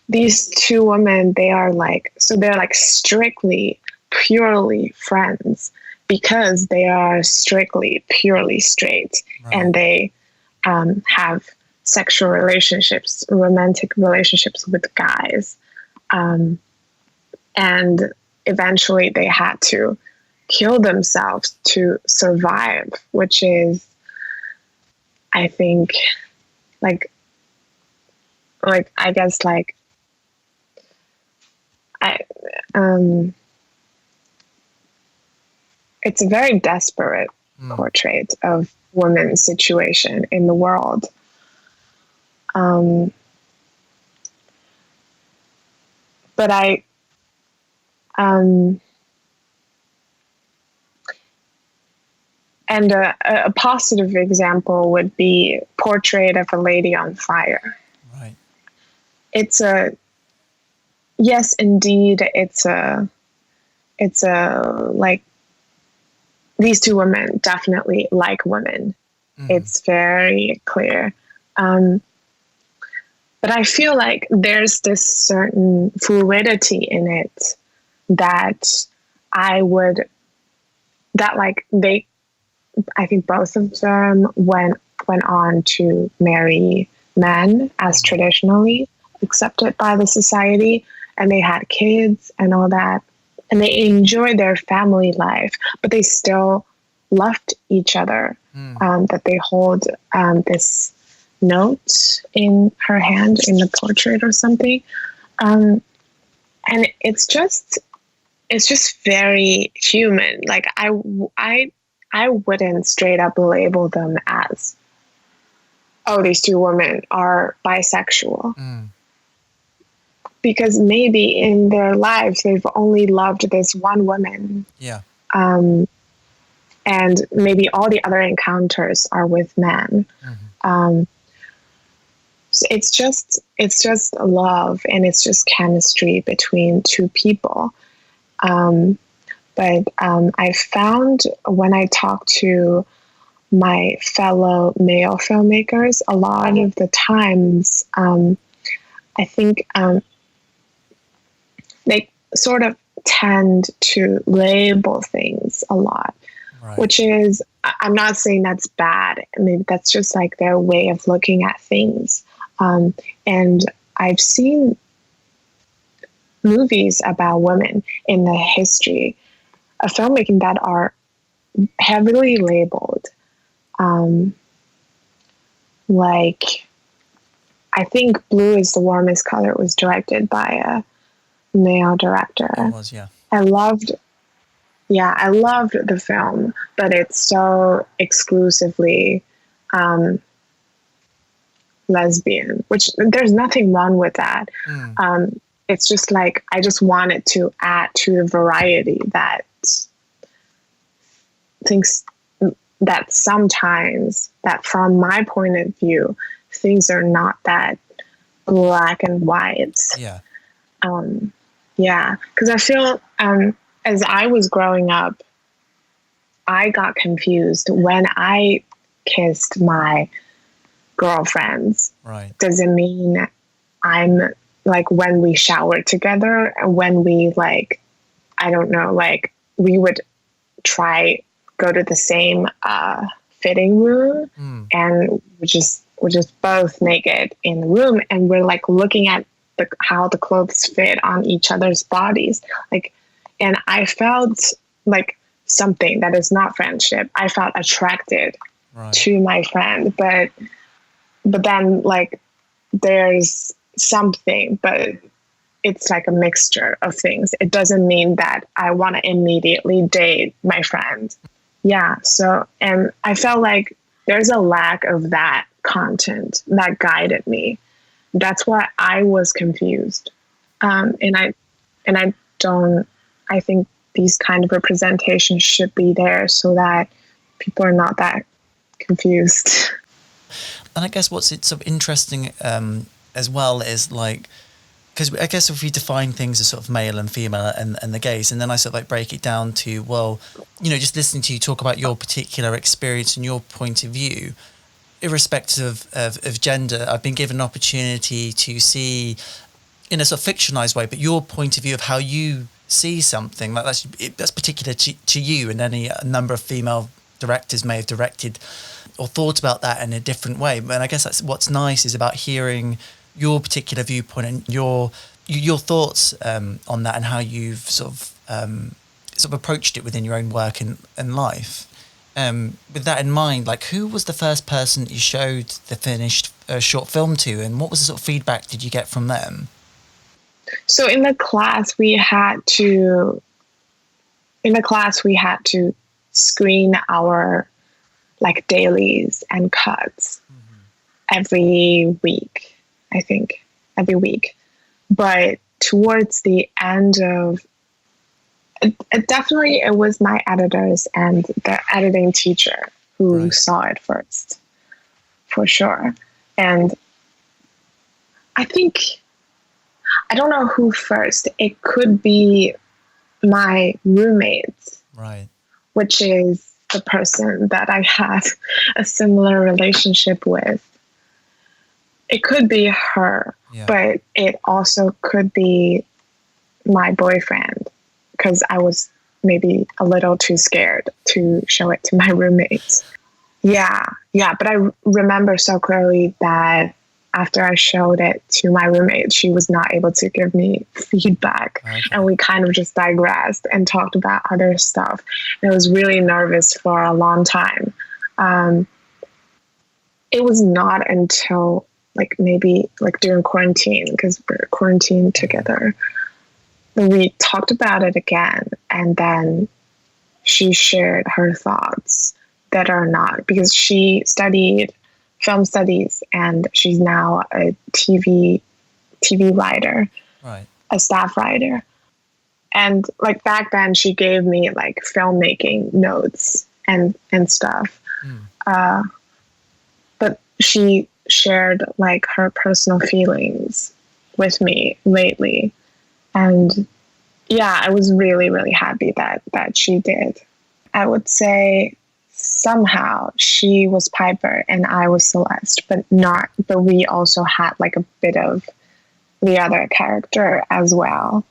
These two women, they're like strictly, purely friends, because they are strictly, purely straight, right. And they have sexual relationships, romantic relationships with guys. And eventually they had to kill themselves to survive, which is, I think, like I guess, like, it's a very desperate portrait of women's situation in the world. But and a positive example would be Portrait of a Lady on Fire. Right. Yes, indeed, it's a like, these two women definitely like women. It's very clear. But I feel like there's this certain fluidity in it that I think both of them went on to marry men as traditionally accepted by the society, and they had kids and all that, and they enjoyed their family life, but they still loved each other. That they hold this note in her hand in the portrait or something, and it's just very human. Like, I wouldn't straight up label them as, oh, these two women are bisexual. because maybe in their lives they've only loved this one woman. Yeah. And maybe all the other encounters are with men. So it's just love, and it's just chemistry between two people. But I found when I talk to my fellow male filmmakers, a lot of the times, I think they sort of tend to label things a lot, right. Which is, I'm not saying that's bad. I mean, that's just like their way of looking at things. And I've seen movies about women in the history of filmmaking that are heavily labeled. Like, I think Blue is the Warmest Color was directed by a male director. It was, yeah. I loved the film, but it's so exclusively lesbian, which there's nothing wrong with that. It's just like, I just wanted to add to the variety that things that sometimes, that from my point of view, things are not that black and white. Yeah. Yeah, because I feel as I was growing up, I got confused when I kissed my girlfriends. Right. Does it mean I'm like when we showered together, when we like, I don't know, like we would go to the same fitting room and we're just both naked in the room and we're like looking at how the clothes fit on each other's bodies. Like, and I felt like something that is not friendship. I felt attracted to my friend, but then like there's something, but it's like a mixture of things. It doesn't mean that I want to immediately date my friend. Yeah. So, and I felt like there's a lack of that content that guided me. That's why I was confused. I think these kind of representations should be there so that people are not that confused. And I guess what's sort of interesting as well is like, because I guess if we define things as sort of male and female and the gaze, and then I sort of like break it down to, well, you know, just listening to you talk about your particular experience and your point of view, irrespective of gender, I've been given an opportunity to see in a sort of fictionalized way, but your point of view of how you see something, like that's particular to you, and any number of female directors may have directed or thought about that in a different way. And I guess that's what's nice is about hearing your particular viewpoint and your thoughts on that and how you've sort of approached it within your own work and life. With that in mind, like, who was the first person that you showed the finished short film to, and what was the sort of feedback did you get from them? So in the class we had to screen our like dailies and cuts every week, I think, every week. But towards the end of it was my editors and the editing teacher who saw it first, for sure. And I think, I don't know who first. It could be my roommate, which is the person that I had a similar relationship with. It could be her, but it also could be my boyfriend, because I was maybe a little too scared to show it to my roommates. Yeah. But I remember so clearly that after I showed it to my roommate, she was not able to give me feedback. And we kind of just digressed and talked about other stuff. And I was really nervous for a long time. It was not until like maybe like during quarantine, because we're quarantined together, we talked about it again. And then she shared her thoughts that are not, because she studied film studies and she's now a TV writer. Right. a staff writer. And like back then she gave me like filmmaking notes and stuff. Uh, but she shared like her personal feelings with me lately. And yeah, I was really, really happy that she did. I would say somehow she was Piper and I was Celeste, but we also had like a bit of the other character as well.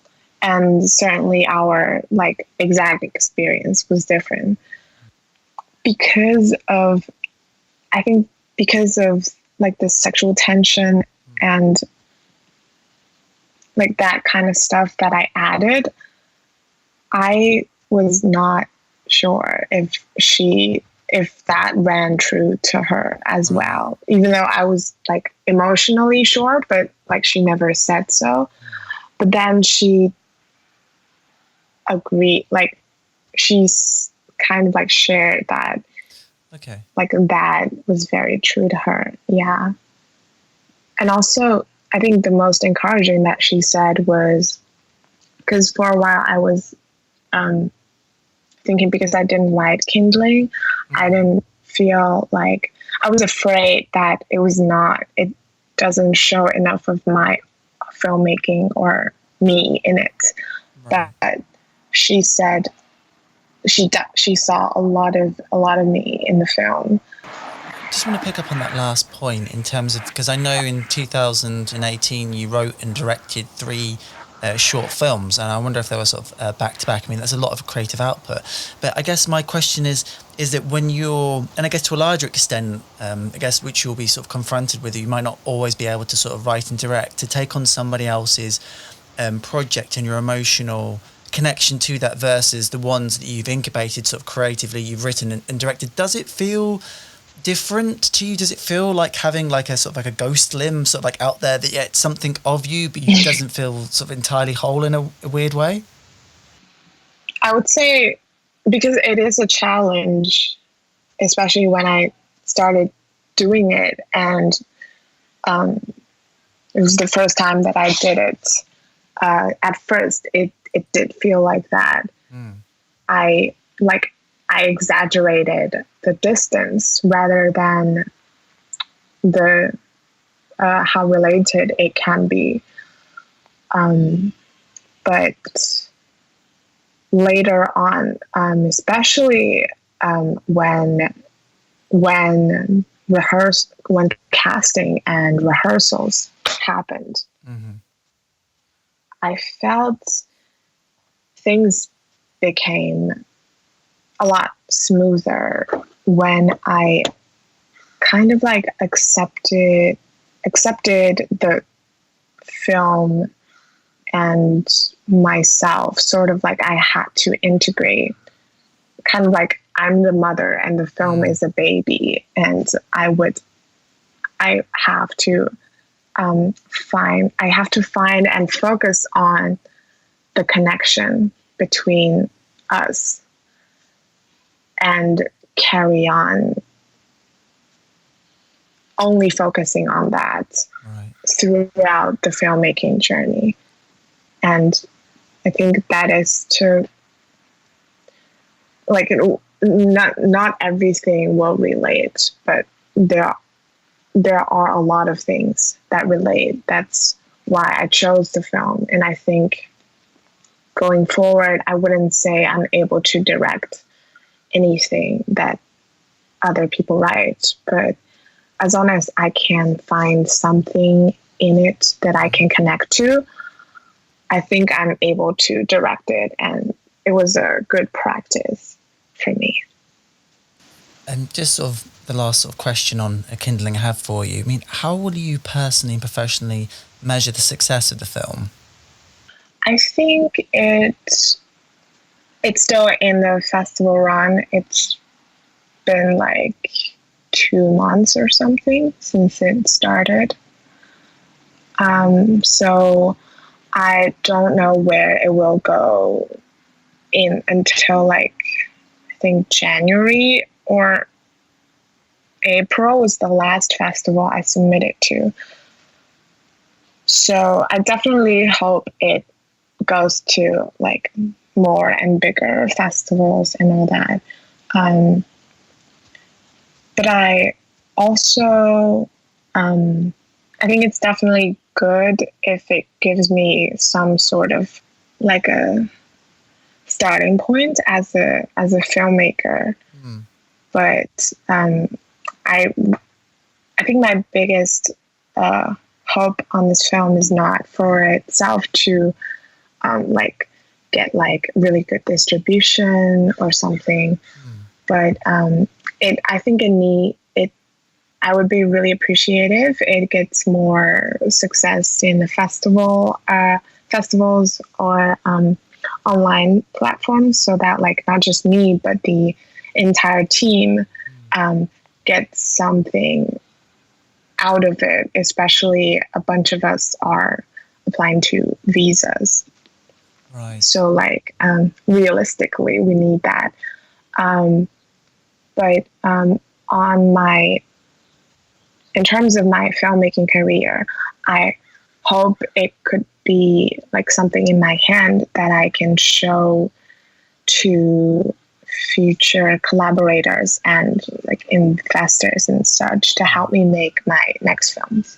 And certainly our like exact experience was different because of, I think because of like the sexual tension and like that kind of stuff that I added. I was not sure if that ran true to her as well, even though I was like emotionally sure, but like she never said so. But then she agreed, like she's kind of like shared that. Okay. Like that was very true to her. Yeah. And also, I think the most encouraging that she said was because for a while I was thinking because I didn't write Kindling, I didn't feel like I was afraid that it doesn't show enough of my filmmaking or me in it. Right. But she said she saw a lot of me in the film. Just want to pick up on that last point in terms of, because I know in 2018 you wrote and directed 3 short films, and I wonder if they were sort of back to back. I mean, that's a lot of creative output. But I guess my question is that when you're, and I guess to a larger extent, I guess which you'll be sort of confronted with, you might not always be able to sort of write and direct, to take on somebody else's project and your emotional connection to that versus the ones that you've incubated sort of creatively, you've written and directed. Does it feel different to you? Does it feel like having like a sort of like a ghost limb sort of like out there that it's something of you, but it doesn't feel sort of entirely whole in a weird way? I would say because it is a challenge, especially when I started doing it, and it was the first time that I did it. At first, it did feel like that. I exaggerated the distance rather than the how related it can be. But later on, especially when casting and rehearsals happened, I felt things became a lot smoother when I kind of like accepted the film and myself, sort of like I had to integrate, kind of like I'm the mother and the film is a baby, and I have to find and focus on the connection between us and carry on only focusing on that throughout the filmmaking journey. And I think that is to, like, not everything will relate, but there are a lot of things that relate. That's why I chose the film. And I think going forward, I wouldn't say I'm able to direct anything that other people write, but as long as I can find something in it that I can connect to, I think I'm able to direct it, and it was a good practice for me. And just sort of the last sort of question on a Kindling I have for you. I mean, how will you personally and professionally measure the success of the film? I think it's still in the festival run. It's been like 2 months or something since it started. So I don't know where it will go until like I think January or April was the last festival I submitted to. So I definitely hope it goes to like more and bigger festivals and all that. But I also, I think it's definitely good if it gives me some sort of like a starting point as a filmmaker. Mm. But I think my biggest hope on this film is not for itself to like get like really good distribution or something, but I think I would be really appreciative if it gets more success in the festivals or online platforms, so that like not just me but the entire team gets something out of it, especially a bunch of us are applying to visas. Right. So like realistically, we need that. But in terms of my filmmaking career, I hope it could be like something in my hand that I can show to future collaborators and like investors and such to help me make my next films.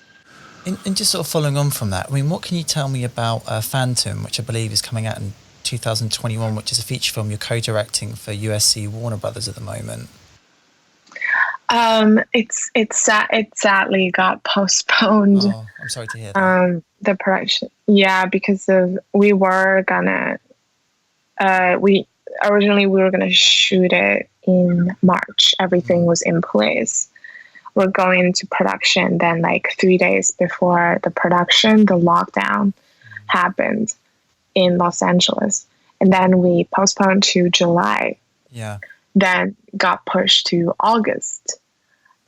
And just sort of following on from that, I mean, what can you tell me about Phantom, which I believe is coming out in 2021, which is a feature film you're co-directing for USC Warner Brothers at the moment? It sadly got postponed. Oh, I'm sorry to hear that. The production, because we were gonna we were gonna shoot it in March. Everything was in place. We're going into production. Then, like 3 days before the production, the lockdown happened in Los Angeles, and then we postponed to July. Yeah. Then got pushed to August,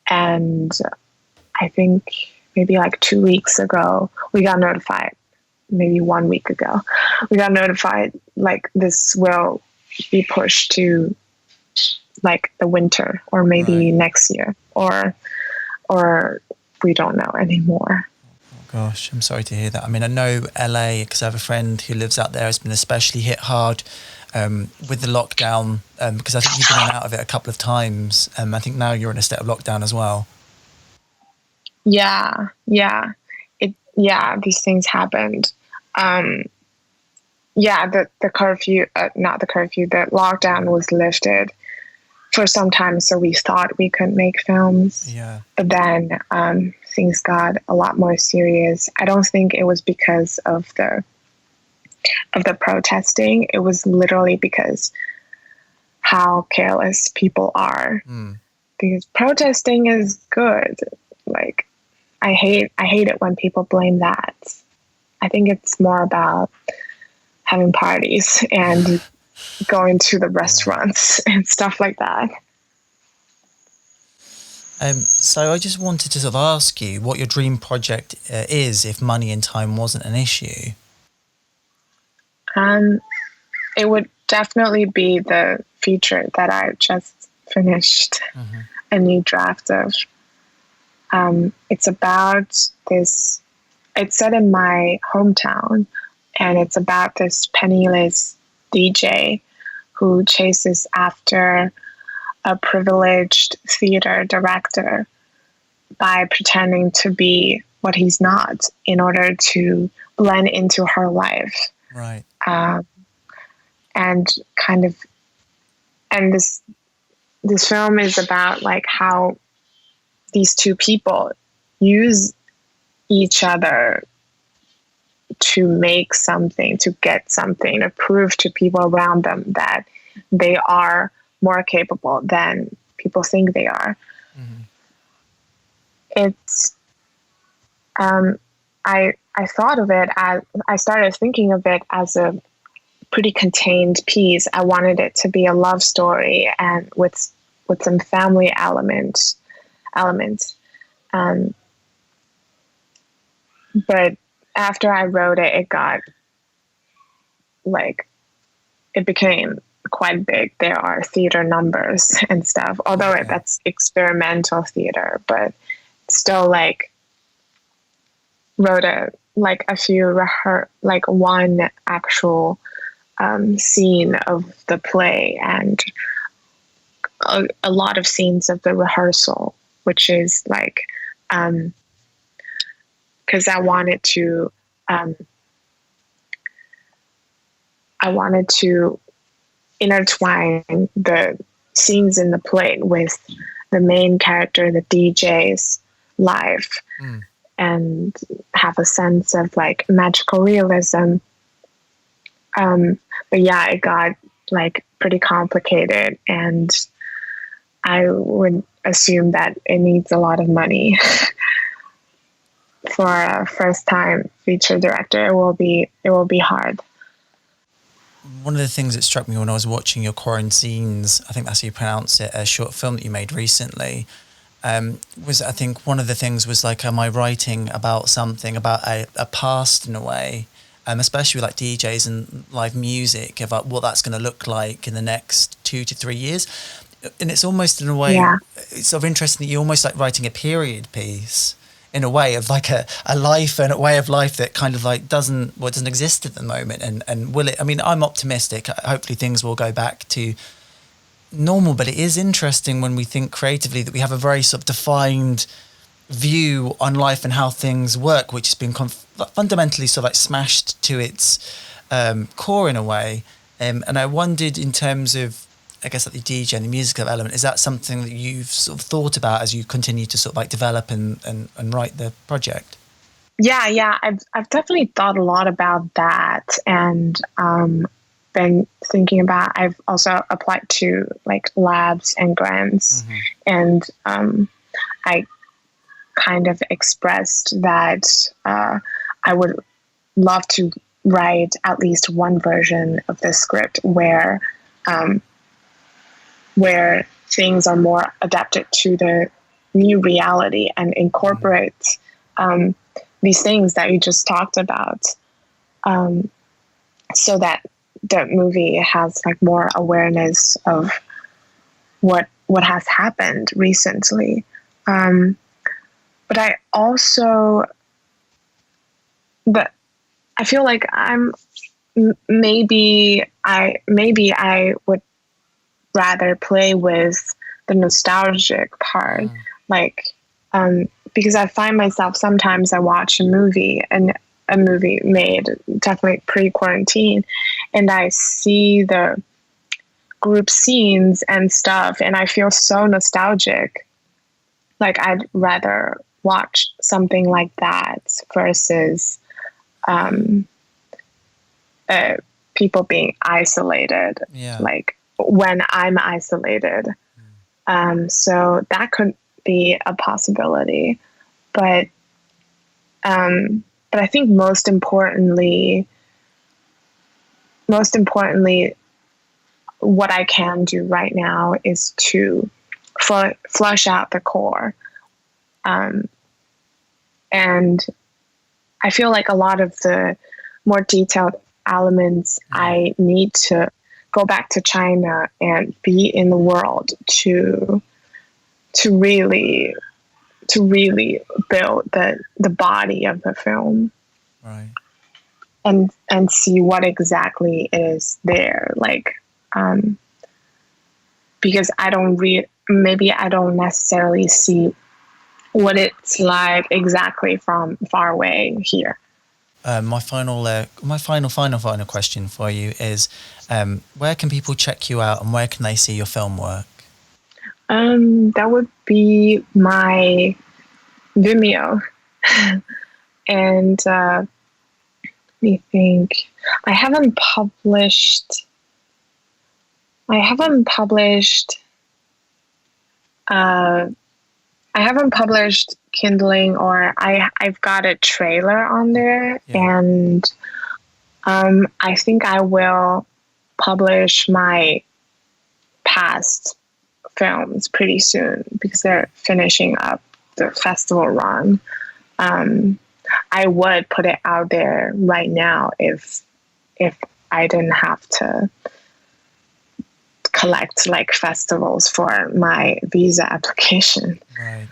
and I think maybe like 2 weeks ago we got notified. Maybe 1 week ago, we got notified like this will be pushed to like the winter or maybe next year, or we don't know anymore. Oh gosh, I'm sorry to hear that. I mean, I know LA because I have a friend who lives out there. Has been especially hit hard with the lockdown because I think you've been in and out of it a couple of times. I think now you're in a state of lockdown as well. Yeah, these things happened. The curfew, not the curfew, the lockdown was lifted for some time, so we thought we could make films. Yeah. But then things got a lot more serious. I don't think it was because of the protesting. It was literally because how careless people are. Because protesting is good. Like, I hate it when people blame that. I think it's more about having parties and going to the restaurants and stuff like that. So I just wanted to sort of ask you what your dream project is if money and time wasn't an issue. It would definitely be the feature that I just finished a new draft of. It's about this, it's set in my hometown, and it's about this penniless DJ who chases after a privileged theater director by pretending to be what he's not in order to blend into her life. Right. And this film is about like how these two people use each other to make something, to get something, to prove to people around them that they are more capable than people think they are. It's I thought of it as, I started thinking of it as a pretty contained piece. I wanted it to be a love story and with some family elements. But after I wrote it, it became quite big. There are theater numbers and stuff, although that's experimental theater, but still like wrote a like a few like one actual scene of the play and a lot of scenes of the rehearsal, which is like because I wanted to intertwine the scenes in the play with the main character, the DJ's life, and have a sense of like magical realism. But yeah, it got like pretty complicated, and I would assume that it needs a lot of money. For a first-time feature director, it will be hard. One of the things that struck me when I was watching your Quarantines, I think that's how you pronounce it, a short film that you made recently, was I think one of the things was like, am I writing about something, about a past in a way, especially with like DJs and live music, about what that's going to look like in the next 2 to 3 years. And it's almost in a way, it's sort of interesting that you're almost like writing a period piece in a way of like a life and a way of life that kind of like doesn't exist at the moment. And will it, I mean, I'm optimistic. Hopefully things will go back to normal, but it is interesting when we think creatively that we have a very sort of defined view on life and how things work, which has been fundamentally sort of like smashed to its core in a way. And I wondered, in terms of, I guess, like the DJ and the musical element, is that something that you've sort of thought about as you continue to sort of like develop and write the project? Yeah, I've definitely thought a lot about that, and been thinking about. I've also applied to like labs and grants, and I kind of expressed that I would love to write at least one version of the script where things are more adapted to the new reality and incorporate these things that you just talked about, so that the movie has like more awareness of what has happened recently. But I also, but I feel like maybe I would rather play with the nostalgic part, like because I find myself sometimes I watch a movie made definitely pre-quarantine, and I see the group scenes and stuff, and I feel so nostalgic. Like I'd rather watch something like that versus people being isolated. Yeah. Like when I'm isolated. So that could be a possibility. But I think most importantly, what I can do right now is to flush out the core. And I feel like a lot of the more detailed elements, I need to go back to China and be in the world to really build the body of the film, right? And see what exactly is there, like because maybe I don't necessarily see what it's like exactly from far away here. My final question for you is, where can people check you out and where can they see your film work? That would be my Vimeo. And let me think. I haven't published Kindling, or I've got a trailer on there, and I think I will publish my past films pretty soon because they're finishing up the festival run. I would put it out there right now if I didn't have to collect like festivals for my visa application. Right.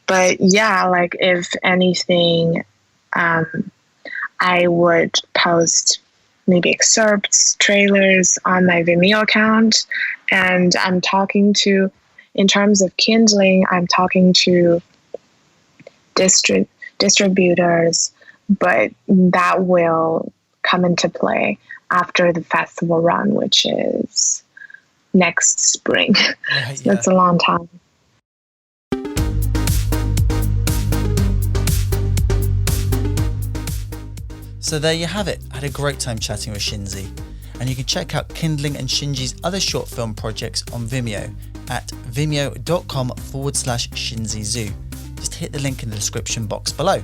But yeah, like if anything, I would post maybe excerpts, trailers on my Vimeo account. And in terms of Kindling, I'm talking to distributors, but that will come into play after the festival run, which is next spring. Right, So that's a long time. So there you have it. I had a great time chatting with Xinyi. And you can check out Kindling and Xinyi's other short film projects on Vimeo at vimeo.com/Xinyi Zhu. Just hit the link in the description box below.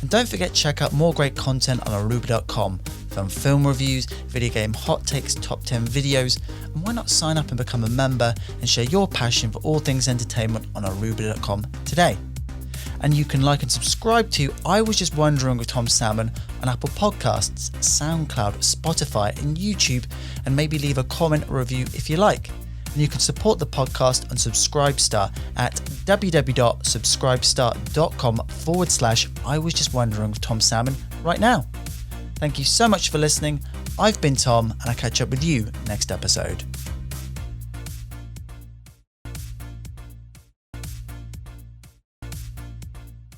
And don't forget to check out more great content on aruba.com, from film reviews, video game hot takes, top 10 videos, and why not sign up and become a member and share your passion for all things entertainment on aruba.com today. And you can like and subscribe to I Was Just Wondering with Tom Salmon on Apple Podcasts, SoundCloud, Spotify and YouTube, and maybe leave a comment or review if you like. And you can support the podcast on Subscribestar at www.subscribestar.com/I Was Just Wondering with Tom Salmon right now. Thank you so much for listening. I've been Tom, and I'll catch up with you next episode.